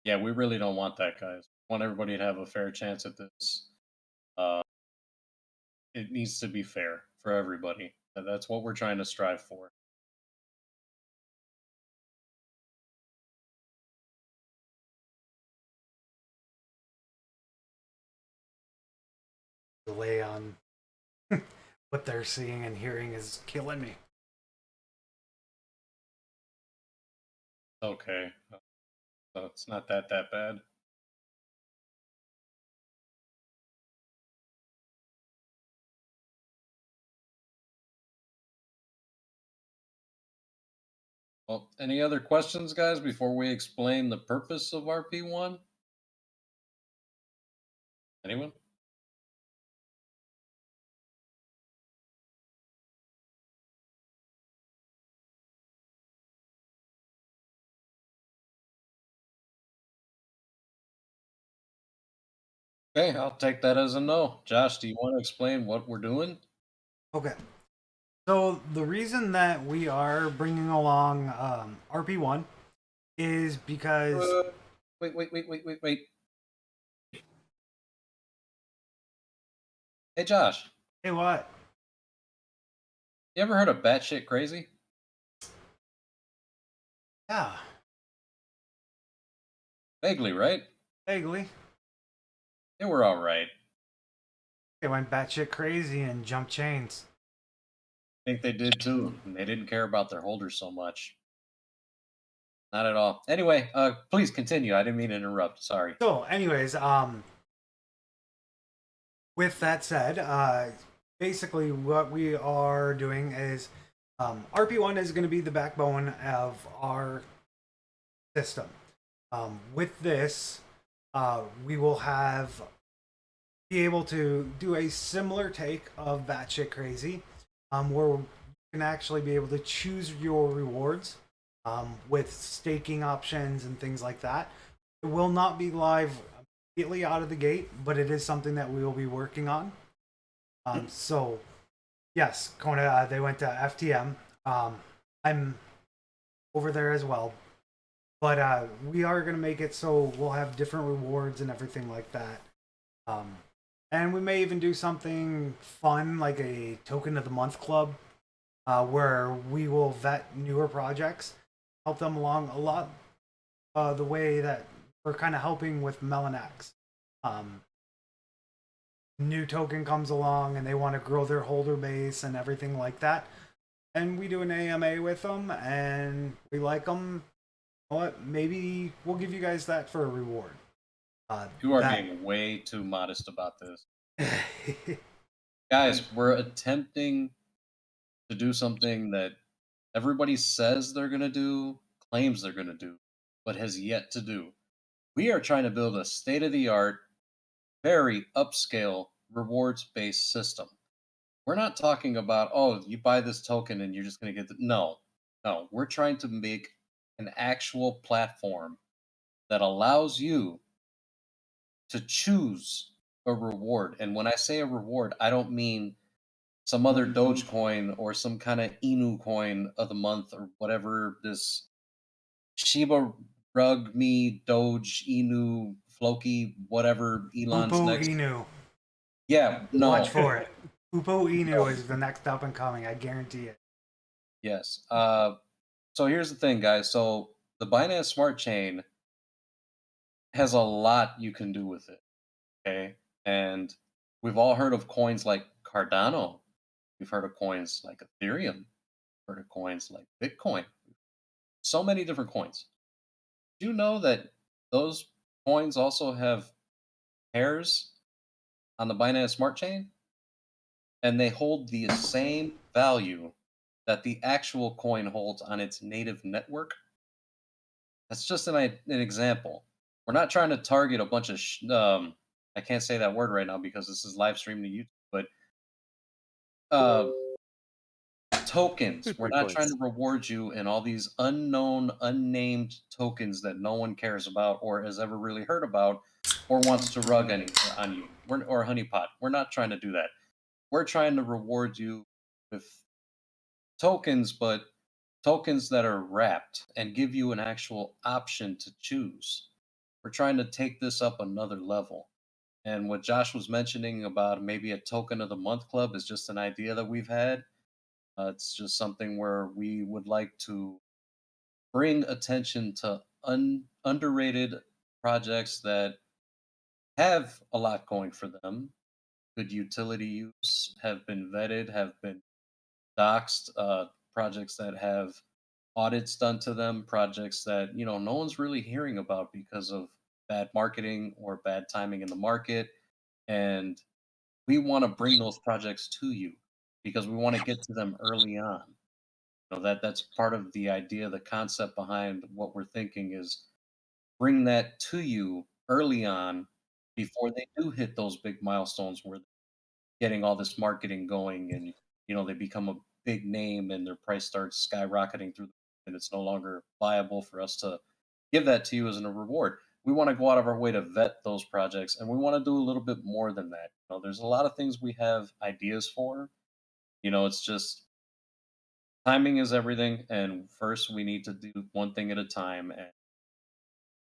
Yeah, we really don't want that, guys. We want everybody to have a fair chance at this. It needs to be fair for everybody. That's what we're trying to strive for. Delay on what they're seeing and hearing is killing me. Okay. So it's not that bad. Well, any other questions, guys, before we explain the purpose of RP1? Anyone? Okay, I'll take that as a no. Josh, do you want to explain what we're doing? Okay. So the reason that we are bringing along RP1 is because Wait. Hey, Josh, hey, what? you ever heard of batshit crazy? Yeah, Vaguely, right? vaguely. They were all right. They went batshit crazy and jumped chains. I think they did too. And they didn't care about their holders so much. Not at all. Anyway, please continue. I didn't mean to interrupt. Sorry. So, anyways, with that said, basically what we are doing is RP1 is going to be the backbone of our system. With this, we will be able to do a similar take of batshit crazy, where you can actually be able to choose your rewards with staking options and things like that. It will not be live immediately out of the gate, but it is something that we will be working on. So, yes, Kona, they went to FTM. I'm over there as well. But we are going to make it so we'll have different rewards and everything like that. And we may even do something fun like a Token of the Month club, where we will vet newer projects, help them along a lot the way that we're kind of helping with Melanex. New token comes along and they want to grow their holder base and everything like that. And we do an AMA with them and we like them. You know what? Maybe we'll give you guys that for a reward. You are being way too modest about this. Guys, we're attempting to do something that everybody says they're going to do, claims they're going to do, but has yet to do. We are trying to build a state of the art, very upscale rewards based system. We're not talking about, oh, you buy this token and you're just going to get the. No, no. We're trying to make an actual platform that allows you to choose a reward. And when I say a reward, I don't mean some other Dogecoin or some kind of Inu coin of the month or whatever this Shiba Rug Me Doge Inu Floki whatever Elon's Upo next. Inu. Yeah, no. Watch for it. Upo Inu is the next up and coming. I guarantee it. Yes. So here's the thing, guys. So the Binance Smart Chain has a lot you can do with it. Okay. And we've all heard of coins like Cardano. We've heard of coins like Ethereum. Heard of coins like Bitcoin. So many different coins. Do you know that those coins also have pairs on the Binance Smart Chain? And they hold the same value that the actual coin holds on its native network. That's just an example. We're not trying to target a bunch of I can't say that word right now because this is live streamed to YouTube, but tokens. We're not trying to reward you in all these unknown, unnamed tokens that no one cares about or has ever really heard about or wants to rug on you. Or honeypot. We're not trying to do that. We're trying to reward you with tokens, but tokens that are wrapped and give you an actual option to choose. We're trying to take this up another level. And what Josh was mentioning about maybe a token of the month club is just an idea that we've had. It's just something where we would like to bring attention to underrated projects that have a lot going for them, good utility use, have been vetted, have been doxed, projects that have audits done to them, projects that no one's really hearing about because of bad marketing or bad timing in the market. And we want to bring those projects to you because we want to get to them early on. That's part of the idea, the concept behind what we're thinking is bring that to you early on before they do hit those big milestones where they're getting all this marketing going and they become a big name and their price starts skyrocketing through and it's no longer viable for us to give that to you as a reward. We want to go out of our way to vet those projects and we want to do a little bit more than that. There's a lot of things we have ideas for. It's just timing is everything, and first we need to do one thing at a time, and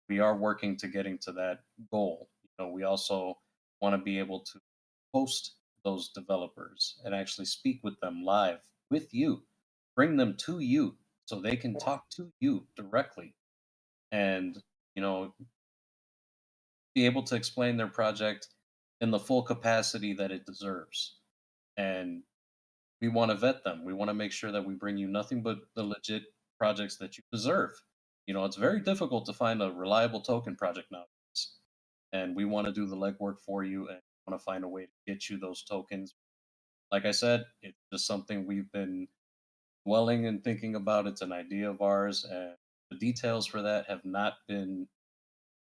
we are working to getting to that goal. We also want to be able to host those developers and actually speak with them live with you, bring them to you so they can talk to you directly and be able to explain their project in the full capacity that it deserves. And we want to vet them. We want to make sure that we bring you nothing but the legit projects that you deserve. It's very difficult to find a reliable token project nowadays. And we want to do the legwork for you and want to find a way to get you those tokens. Like I said, it's just something we've been dwelling and thinking about. It's an idea of ours. And the details for that have not been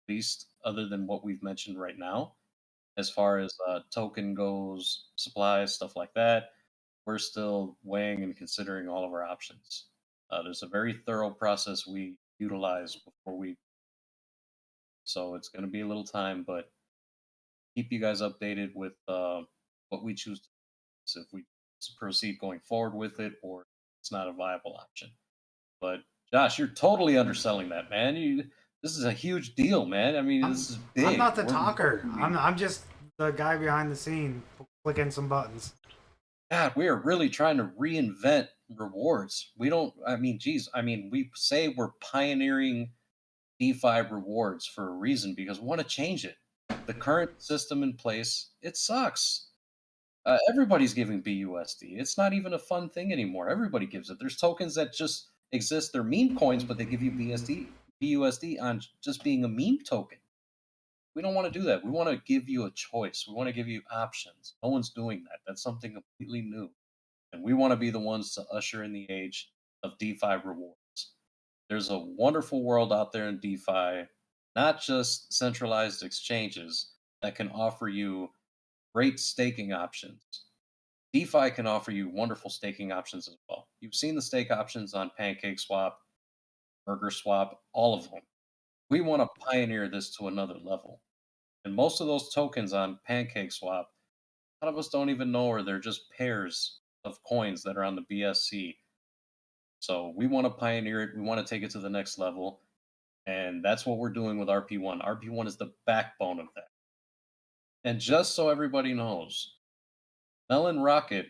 released other than what we've mentioned right now. As far as token goes, supplies, stuff like that, we're still weighing and considering all of our options. There's a very thorough process we utilize before we. So it's going to be a little time, but keep you guys updated with what we choose to do, so if we proceed going forward with it or it's not a viable option. But Josh, you're totally underselling that, man. This is a huge deal, man. I mean, this is big. I'm not the talker. I'm just the guy behind the scene clicking some buttons. God, we are really trying to reinvent rewards. We don't, I mean, geez, we say we're pioneering DeFi rewards for a reason because we want to change it. The current system in place, it sucks. Everybody's giving BUSD. It's not even a fun thing anymore. Everybody gives it. There's tokens that just exist. They're meme coins, but they give you BUSD on just being a meme token. We don't want to do that. We want to give you a choice. We want to give you options. No one's doing that. That's something completely new. And we want to be the ones to usher in the age of DeFi rewards. There's a wonderful world out there in DeFi, not just centralized exchanges that can offer you great staking options. DeFi can offer you wonderful staking options as well. You've seen the stake options on PancakeSwap, BurgerSwap, all of them. We want to pioneer this to another level. And most of those tokens on PancakeSwap, a lot of us don't even know, or they're just pairs of coins that are on the BSC. So we want to pioneer it. We want to take it to the next level. And that's what we're doing with RP1. RP1 is the backbone of that. And just so everybody knows, Melon Rocket,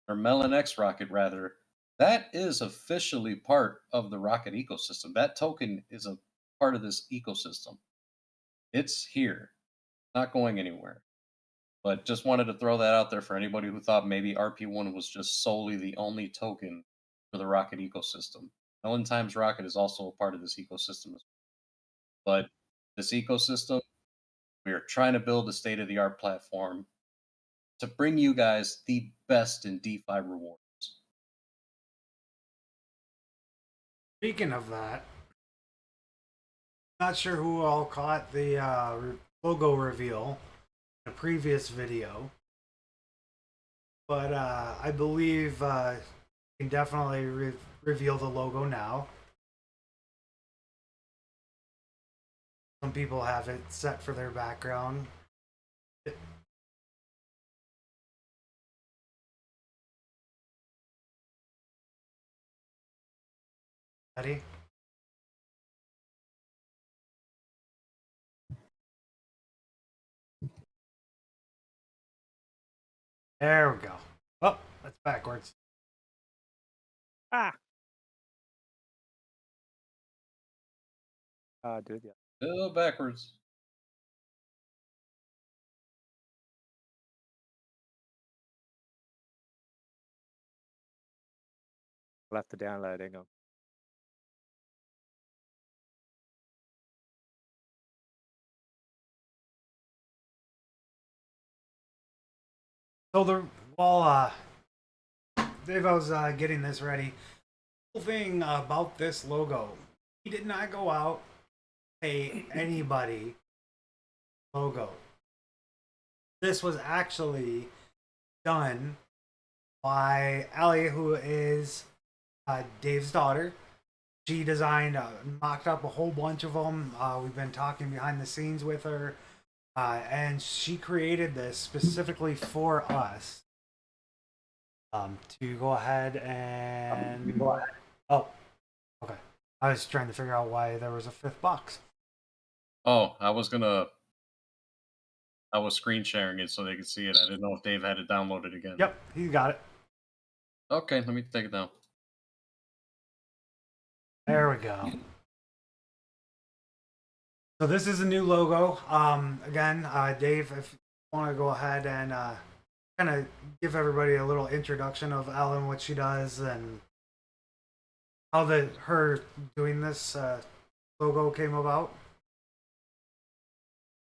or Melon X Rocket rather, that is officially part of the Rocket ecosystem. That token is a part of this ecosystem. It's here, not going anywhere. But just wanted to throw that out there for anybody who thought maybe RP1 was just solely the only token for the Rocket ecosystem. Melon Times Rocket is also a part of this ecosystem. But this ecosystem, we are trying to build a state-of-the-art platform to bring you guys the best in DeFi rewards. Speaking of that, not sure who all caught the logo reveal in a previous video, but I believe you can definitely reveal the logo now. Some people have it set for their background. Ready? There we go. Oh, that's backwards. Ah. Do it. Yeah. Oh, backwards. I'll have to download. Hang on. So while Dave was getting this ready, the whole thing about this logo, he did not go out pay anybody logo. This was actually done by Allie, who is Dave's daughter. She designed, mocked up a whole bunch of them. We've been talking behind the scenes with her. And she created this specifically for us to go ahead and... Oh, okay. I was trying to figure out why there was a fifth box. Oh, I was screen sharing it so they could see it. I didn't know if Dave had it downloaded again. Yep, he got it. Okay, let me take it down. There we go. So this is a new logo. Again, Dave, if you want to go ahead and kind of give everybody a little introduction of Ellen, what she does, and how her doing this logo came about.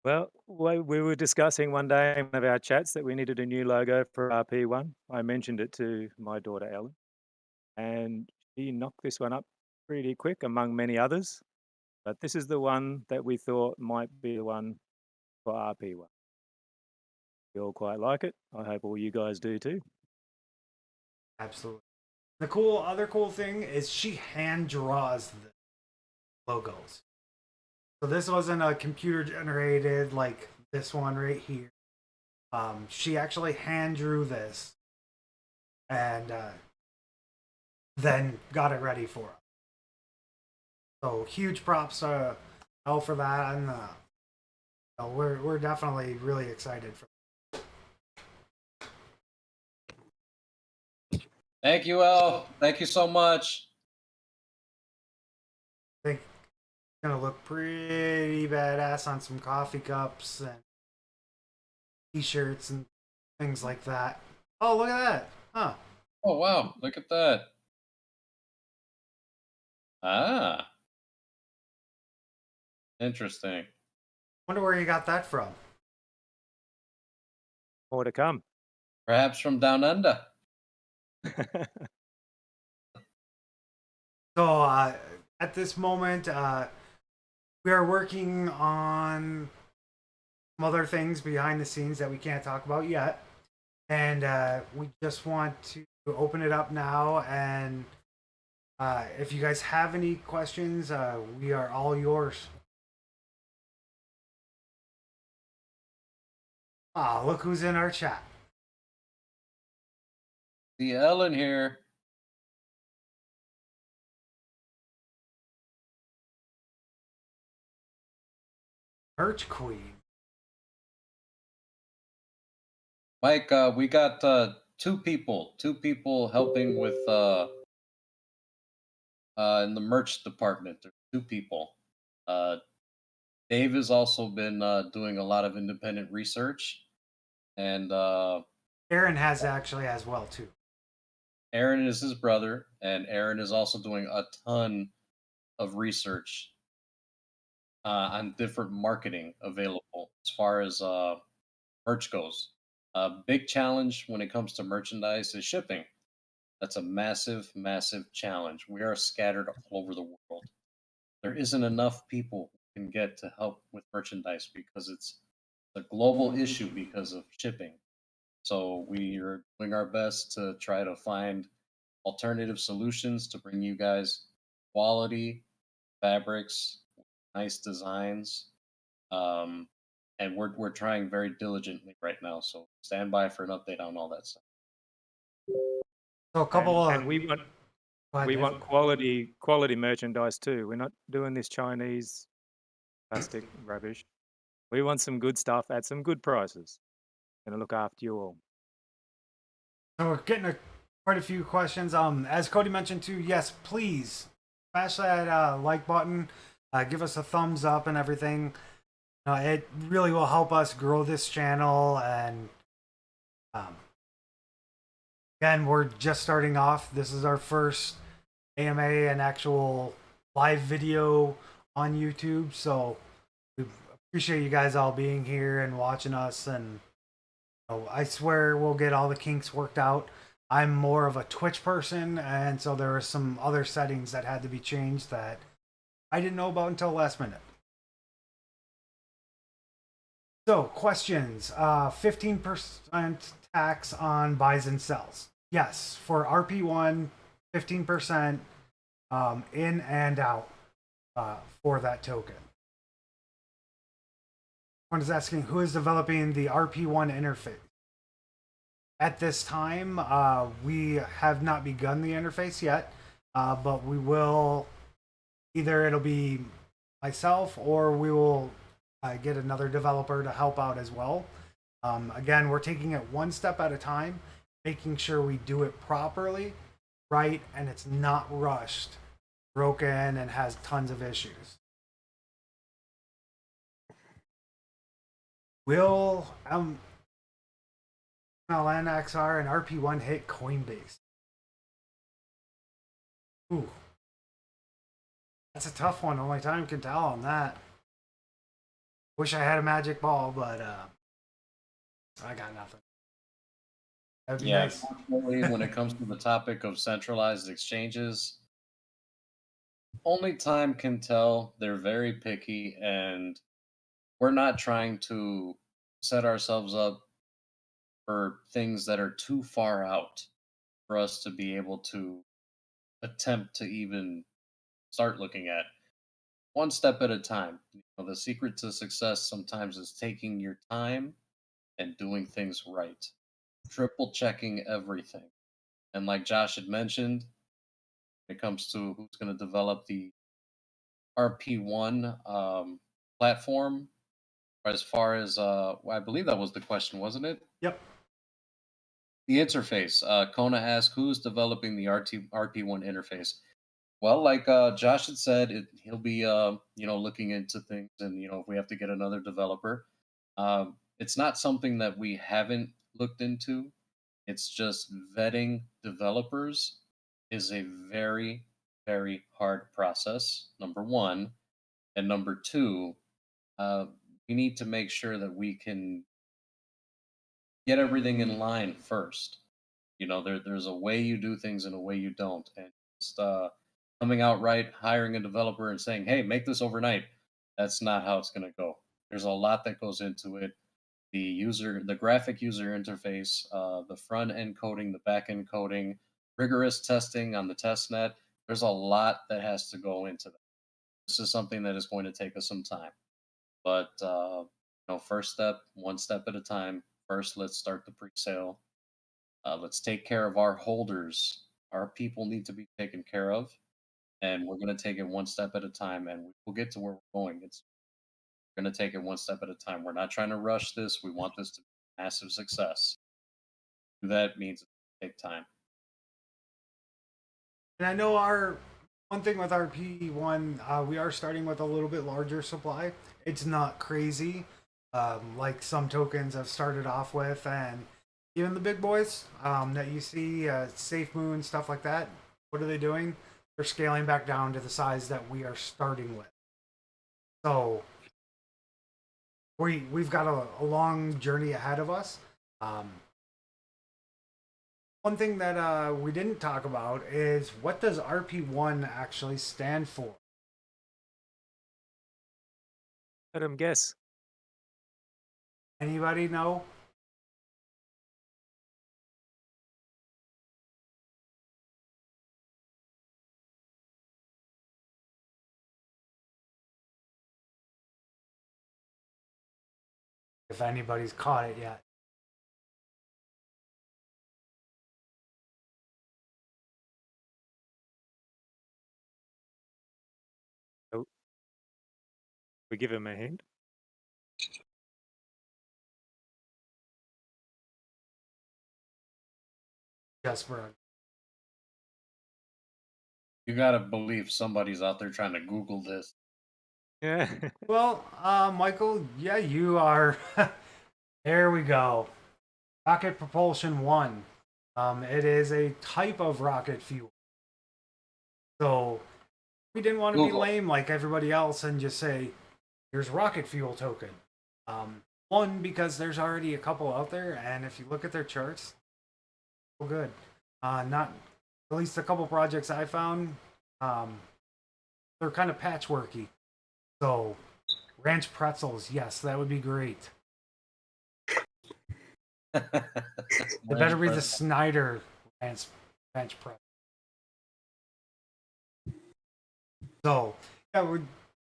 Well, we were discussing one day in one of our chats that we needed a new logo for RP1. I mentioned it to my daughter Ellen, and she knocked this one up pretty quick among many others. But this is the one that we thought might be the one for RP1. We all quite like it. I hope all you guys do too. Absolutely. The other cool thing is she hand draws the logos. So this wasn't a computer generated like this one right here. She actually hand drew this and then got it ready for us. So huge props to Elle for that, and we're definitely really excited for that. Thank you, Elle. Thank you so much. I think it's gonna look pretty badass on some coffee cups and t-shirts and things like that. Oh, look at that! Huh? Oh wow, look at that. Ah. Interesting. Wonder where you got that from. More to come. Perhaps from down under. So at this moment, we are working on some other things behind the scenes that we can't talk about yet, and we just want to open it up now. And if you guys have any questions, we are all yours. Ah, look who's in our chat. The Ellen here. Merch Queen. Mike, we got two people helping with in the merch department. There's two people. Dave has also been doing a lot of independent research, and Aaron has actually as well too. Aaron is his brother, and Aaron is also doing a ton of research on different marketing available as far as merch goes. A big challenge when it comes to merchandise is shipping. That's a massive, massive challenge. We are scattered all over the world. There isn't enough people we can get to help with merchandise because it's a global issue because of shipping. So we are doing our best to try to find alternative solutions to bring you guys quality fabrics, nice designs, um, and we're trying very diligently right now. So stand by for an update on all that stuff. So a couple And of we want go ahead, we Dave. want quality merchandise too. We're not doing this Chinese plastic rubbish. We want some good stuff at some good prices. Gonna look after you all. So we're getting quite a few questions. As Cody mentioned too, yes, please smash that like button. Give us a thumbs up and everything. It really will help us grow this channel. And again, we're just starting off. This is our first AMA and actual live video on YouTube. So we appreciate you guys all being here and watching us. And I swear we'll get all the kinks worked out. I'm more of a Twitch person, and so there were some other settings that had to be changed that I didn't know about until last minute. So, questions. 15% tax on buys and sells. Yes, for RP1, 15% in and out for that token. One is asking who is developing the RP1 interface. At this time, we have not begun the interface yet, but we will. Either it'll be myself or we will get another developer to help out as well. Again, we're taking it one step at a time, making sure we do it properly, right, and it's not rushed, broken, and has tons of issues. Will LNXR and RP1 hit Coinbase? Ooh. That's a tough one. Only time can tell on that. Wish I had a magic ball, but I got nothing. That'd be nice. Unfortunately, when it comes to the topic of centralized exchanges, only time can tell. They're very picky, and we're not trying to set ourselves up for things that are too far out for us to be able to attempt to even start looking at. One step at a time. The secret to success sometimes is taking your time and doing things right, triple checking everything. And like Josh had mentioned, when it comes to who's going to develop the RP1 platform, as far as I believe that was the question, wasn't it? Yep. The interface. Kona asked, who's developing the RP1 interface? Well, like Josh had said, he'll be looking into things, and if we have to get another developer, it's not something that we haven't looked into. It's just vetting developers is a very, very hard process. Number one, and number two, we need to make sure that we can get everything in line first. There's a way you do things and a way you don't, and just coming out right, hiring a developer and saying, "Hey, make this overnight." That's not how it's going to go. There's a lot that goes into it. The graphic user interface, the front end coding, the back end coding, rigorous testing on the test net. There's a lot that has to go into that. This is something that is going to take us some time. But first step, one step at a time. First, let's start the pre-sale. Let's take care of our holders. Our people need to be taken care of, and we're going to take it one step at a time, and we'll get to where we're going. It's going to take it one step at a time. We're not trying to rush this. We want this to be a massive success. That means it take time. And I know our one thing with our P1, we are starting with a little bit larger supply. It's not crazy, like some tokens have started off with, and even the big boys that you see, Safe Moon, stuff like that. What are they doing? They're scaling back down to the size that we are starting with. So we've got a long journey ahead of us. One thing that we didn't talk about is, what does RP1 actually stand for? Let him guess. Anybody know? If anybody's caught it yet. Oh, we give him a hint. Jesper. You got to believe somebody's out there trying to Google this. Yeah. Well, Michael, yeah, you are. There we go. Rocket Propulsion 1. It is a type of rocket fuel. So we didn't want to be Google. lame like everybody else and just say, here's rocket fuel token. One, because there's already a couple out there, and if you look at their charts, well, good. Not at least a couple projects I found. They're kind of patchworky. So, ranch pretzels, yes, that would be great. It better be the Snyder ranch pretzel. So, yeah,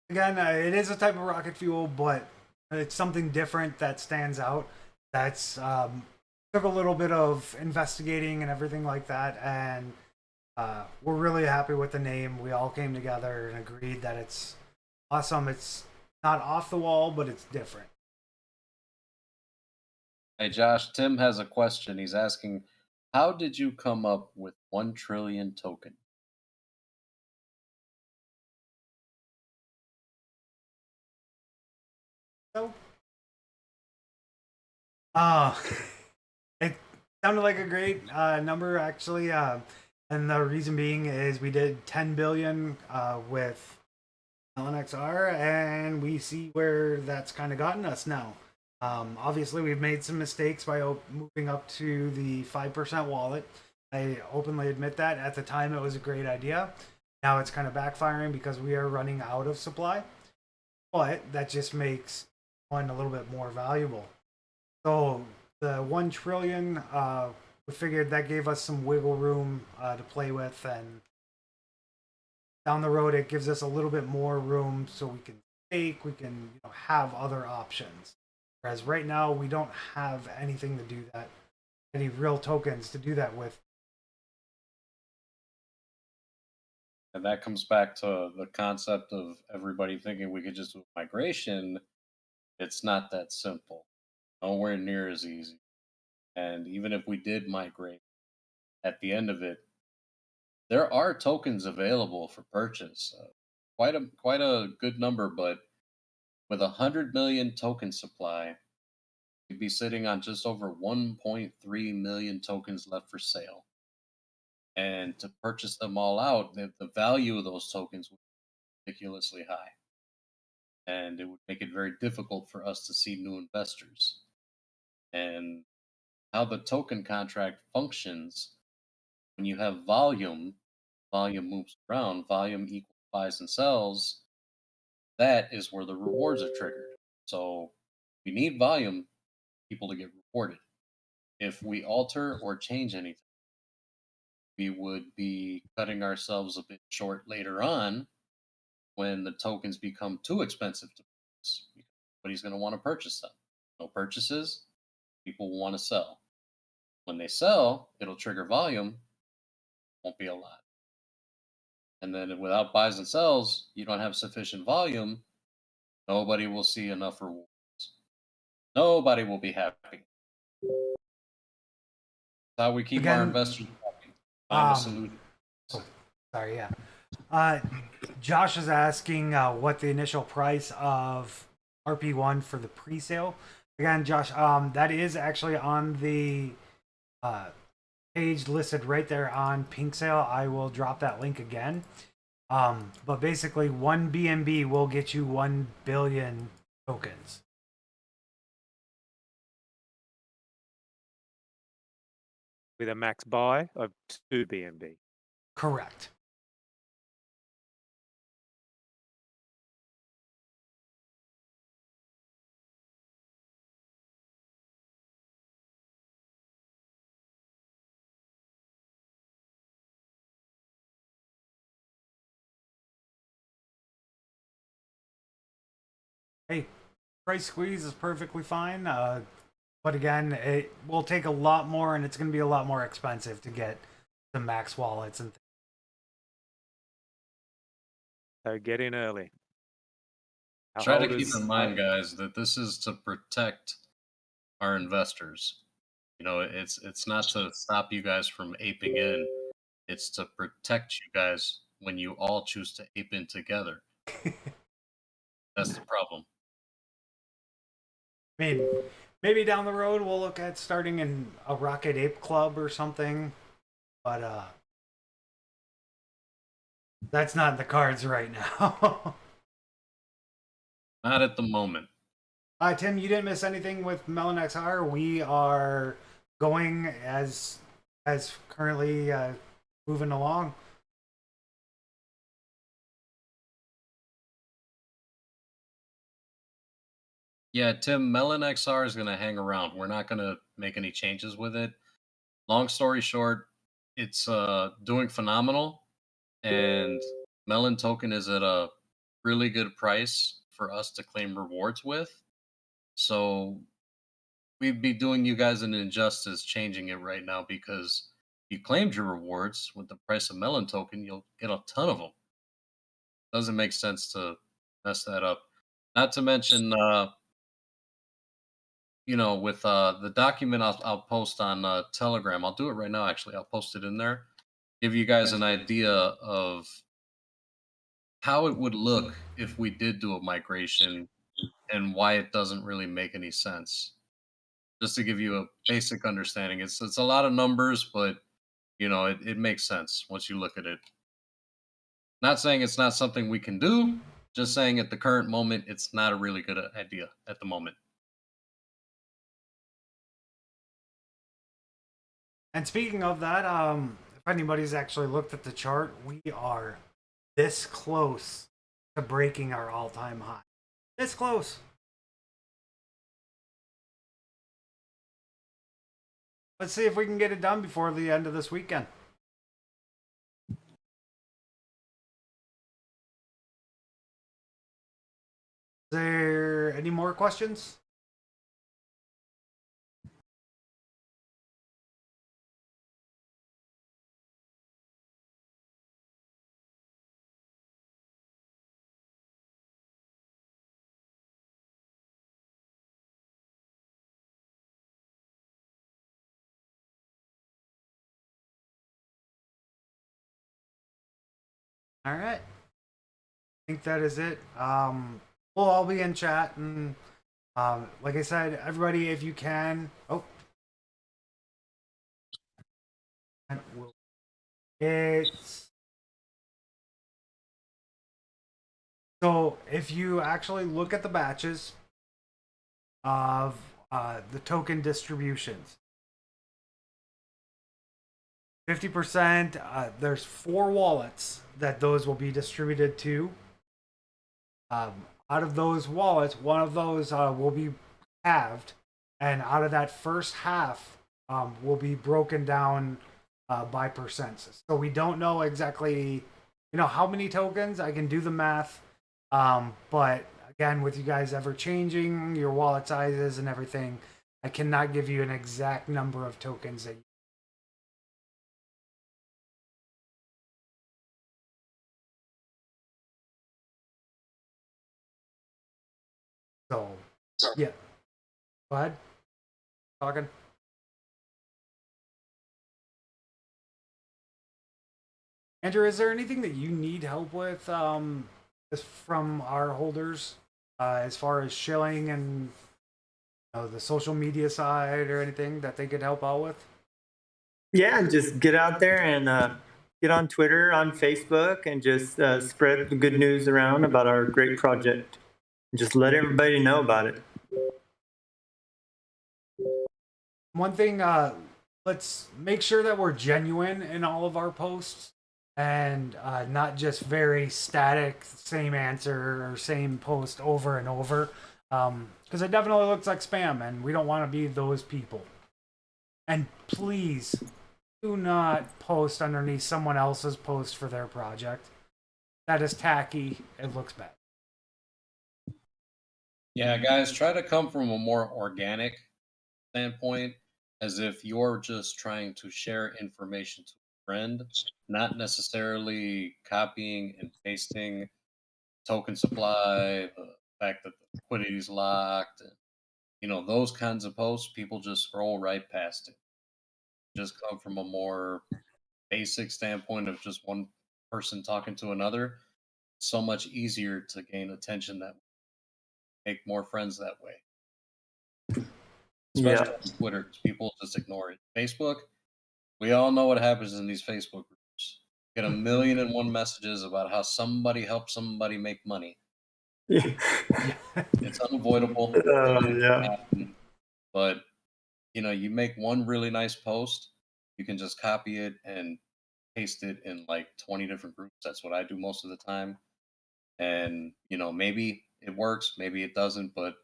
again, it is a type of rocket fuel, but it's something different that stands out. That's took a little bit of investigating and everything like that, and we're really happy with the name. We all came together and agreed that it's awesome. It's not off the wall, but it's different. Hey, Josh, Tim has a question. He's asking, how did you come up with 1 trillion token? So, uh, it sounded like a great number, actually. And the reason being is we did 10 billion with LNXR, and we see where that's kind of gotten us now. Obviously, we've made some mistakes by moving up to the 5% wallet. I openly admit that. At the time, it was a great idea. Now it's kind of backfiring because we are running out of supply. But that just makes one a little bit more valuable. So the 1 trillion, we figured that gave us some wiggle room to play with, and down the road it gives us a little bit more room so we can stake, we can have other options. Whereas right now we don't have anything to do that, any real tokens to do that with. And that comes back to the concept of everybody thinking we could just do migration. It's not that simple. Nowhere near as easy. And even if we did migrate, at the end of it, there are tokens available for purchase. Quite a good number, but with 100 million token supply, we'd be sitting on just over 1.3 million tokens left for sale. And to purchase them all out, the value of those tokens would be ridiculously high. And it would make it very difficult for us to see new investors. And how the token contract functions, when you have volume, volume moves around, volume equals buys and sells, that is where the rewards are triggered. So we need volume, people to get rewarded. If we alter or change anything, we would be cutting ourselves a bit short later on when the tokens become too expensive to purchase. Nobody's going to want to purchase them. No purchases, people will want to sell. When they sell, it'll trigger volume, won't be a lot. And then without buys and sells, you don't have sufficient volume, nobody will see enough rewards. Nobody will be happy. That's how we keep our Again, investors happy. Find a solution. Oh, sorry, yeah. Josh is asking what the initial price of RP1 for the pre-sale. Again, Josh, that is actually on the page listed right there on Pink Sale. I will drop that link again. But basically, one BNB will get you 1 billion tokens. With a max buy of 2 BNB. Correct. Hey, price squeeze is perfectly fine. But again, it will take a lot more, and it's going to be a lot more expensive to get the max wallets and things. So get in early. Our Try to keep holders in mind, guys, that this is to protect our investors. You know, it's not to stop you guys from aping in. It's to protect you guys when you all choose to ape in together. That's the problem. I mean, maybe down the road we'll look at starting a Rocket Ape Club or something, but that's not in the cards right now. Not at the moment. Tim, you didn't miss anything with Melon XR. We are going as currently moving along. Yeah, Tim, Melon XR is going to hang around. We're not going to make any changes with it. Long story short, it's doing phenomenal, and Melon token is at a really good price for us to claim rewards with. So we'd be doing you guys an injustice changing it right now, because if you claimed your rewards with the price of Melon token, you'll get a ton of them. Doesn't make sense to mess that up. Not to mention, you know, with the document I'll post on Telegram. I'll do it right now, actually. I'll post it in there. Give you guys an idea of how it would look if we did do a migration and why it doesn't really make any sense. Just to give you a basic understanding. It's a lot of numbers, but you know, it makes sense once you look at it. Not saying it's not something we can do, just saying at the current moment it's not a really good idea at the moment. And speaking of that, if anybody's actually looked at the chart, we are this close to breaking our all-time high. This close. Let's see if we can get it done before the end of this weekend. Is there any more questions? All right. I think that is it. We'll all be in chat, and like I said, everybody, if you can. Oh. It's so if you actually look at the batches of the token distributions, 50%. There's 4 wallets that those will be distributed to. Out of those wallets, one of those will be halved, and out of that first half will be broken down by percents. So we don't know exactly, how many tokens. I can do the math, but again, with you guys ever changing your wallet sizes and everything, I cannot give you an exact number of tokens that. So, yeah. Go ahead. Talking. Andrew, is there anything that you need help with from our holders as far as shilling and the social media side or anything that they could help out with? Yeah, just get out there and get on Twitter, on Facebook, and just spread the good news around about our great project. Just let everybody know about it. One thing, let's make sure that we're genuine in all of our posts and not just very static, same answer or same post over and over. Because it definitely looks like spam, and we don't want to be those people. And please do not post underneath someone else's post for their project. That is tacky. It looks bad. Yeah, guys, try to come from a more organic standpoint, as if you're just trying to share information to a friend, not necessarily copying and pasting token supply, the fact that the liquidity is locked, and those kinds of posts. People just scroll right past it. Just come from a more basic standpoint of just one person talking to another. So much easier to gain attention that way, make more friends that way. Especially Yeah. on Twitter, 'cause people just ignore it. Facebook, we all know what happens in these Facebook groups. Get a million and one messages about how somebody helped somebody make money. It's unavoidable. It can Yeah. happen. But you make one really nice post, you can just copy it and paste it in like 20 different groups. That's what I do most of the time. And maybe it works, maybe it doesn't, but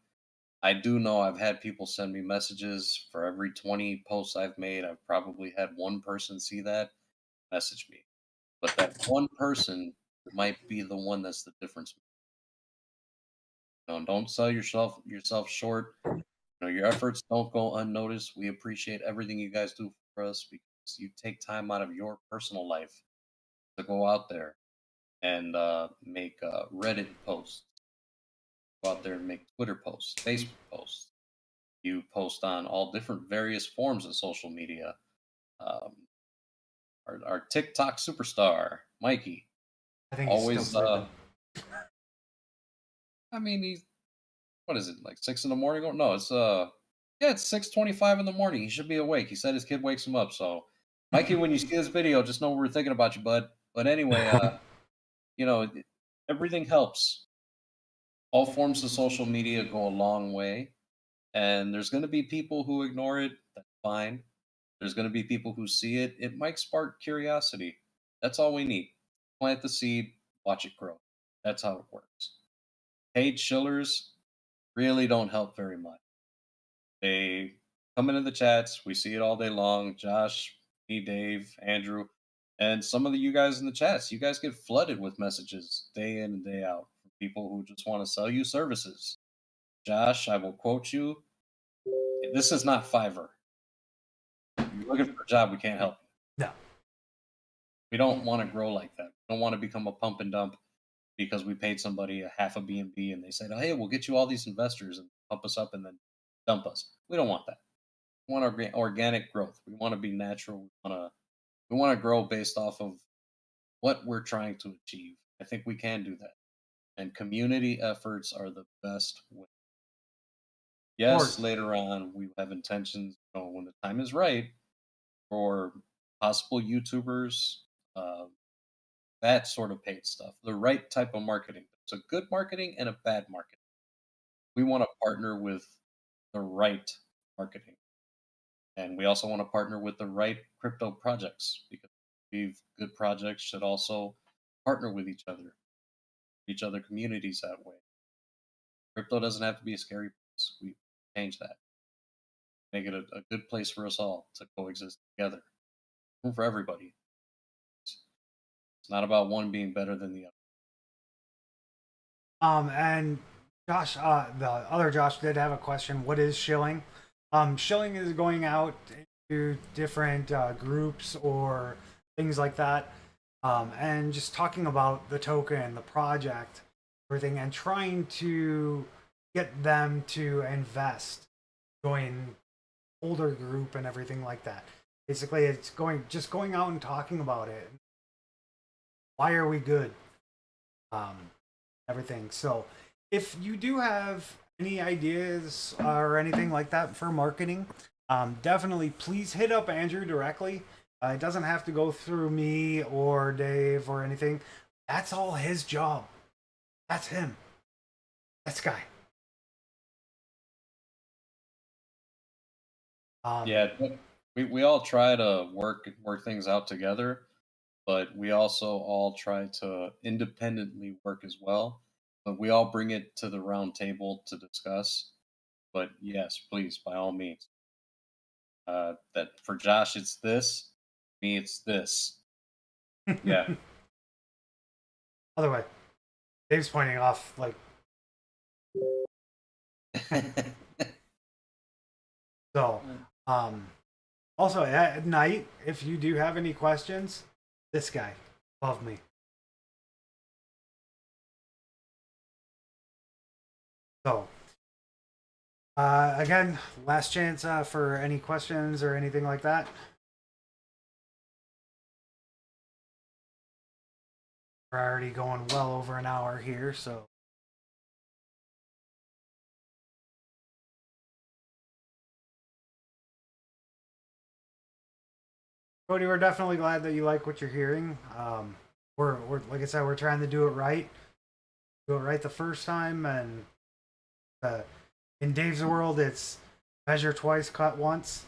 I do know I've had people send me messages. For every 20 posts I've made, I've probably had one person see that, message me. But that one person might be the one that's the difference. Don't sell yourself short. Your efforts don't go unnoticed. We appreciate everything you guys do for us, because you take time out of your personal life to go out there and make Reddit posts, go out there and make Twitter posts, Facebook posts. You post on all different various forms of social media. Um, our TikTok superstar, Mikey, I think he's still always. sleeping. I mean, he's, what is it, like 6 in the morning? No, it's yeah, it's 6:25 in the morning. He should be awake. He said his kid wakes him up. So, Mikey, when you see this video, just know we're thinking about you, bud. But anyway, you know, it- everything helps. All forms of social media go a long way, and there's going to be people who ignore it. That's fine. There's going to be people who see it. It might spark curiosity. That's all we need. Plant the seed, watch it grow. That's how it works. Paid shillers really don't help very much. They come into the chats. We see it all day long. Josh, me, Dave, Andrew, and some of you guys in the chats. You guys get flooded with messages day in and day out from people who just want to sell you services. Josh, I will quote you. This is not Fiverr. If you're looking for a job, we can't help you. No. We don't want to grow like that. We don't want to become a pump and dump because we paid somebody a half a B&B and they said, "Oh, hey, we'll get you all these investors and pump us up and then dump us." We don't want that. We want organic growth. We want to be natural. We want to grow based off of what we're trying to achieve. I think we can do that. And community efforts are the best way. Yes, Or later on we have intentions, when the time is right, for possible YouTubers, uh, that sort of paid stuff, the right type of marketing. There's a good marketing and a bad marketing. We want to partner with the right marketing. And we also want to partner with the right crypto projects because good projects should also partner with each other communities that way. Crypto doesn't have to be a scary place. We change that, make it a good place for us all to coexist together, and for everybody. It's not about one being better than the other. And Josh, the other Josh did have a question. What is shilling? Shilling is going out into different groups or things like that, and just talking about the token, the project, everything, and trying to get them to invest, join older group and everything like that. Basically, it's just going out and talking about it. Why are we good? Everything. So, if you do have any ideas or anything like that for marketing, definitely please hit up Andrew directly. It doesn't have to go through me or Dave or anything. That's all his job. That's him. This guy. Yeah, we all try to work things out together, but we also all try to independently work as well. But we all bring it to the round table to discuss. But yes, please, by all means. That for Josh it's this, me it's this. Yeah. Other way. Dave's pointing off like. So, also at night, if you do have any questions, this guy above me. So, again, last chance for any questions or anything like that. We're already going well over an hour here, so. Cody, we're definitely glad that you like what you're hearing. We're like I said, we're trying to do it right. Do it right the first time, and in Dave's world, it's measure twice, cut once.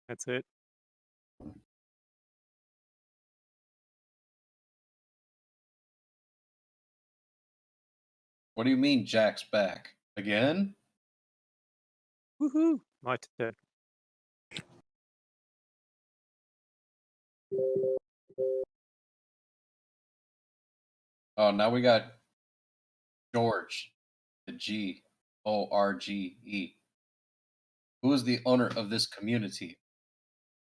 That's it. What do you mean Jack's back? Again? Woohoo! My turn. Oh, now we got George, the Gorge. Who is the owner of this community?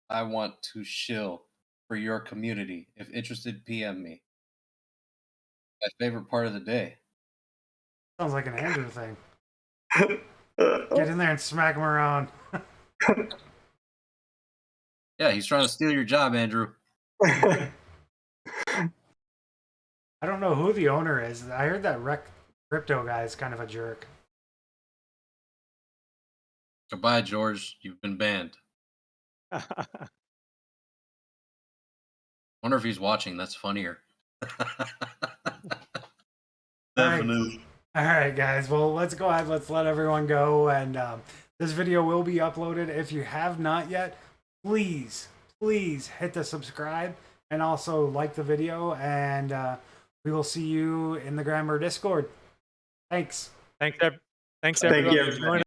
I want to shill for your community. If interested, PM me. My favorite part of the day. Sounds like an Andrew thing. Get in there and smack him around. Yeah, he's trying to steal your job, Andrew. I don't know who the owner is. I heard that crypto guy is kind of a jerk. Goodbye, George. You've been banned. Wonder if he's watching. That's funnier. Definitely. All right, guys. Well, let's go ahead. Let's let everyone go. And this video will be uploaded. If you have not yet, please hit the subscribe and also like the video. And we will see you in the Grammar Discord. Thanks. Thanks everyone for joining.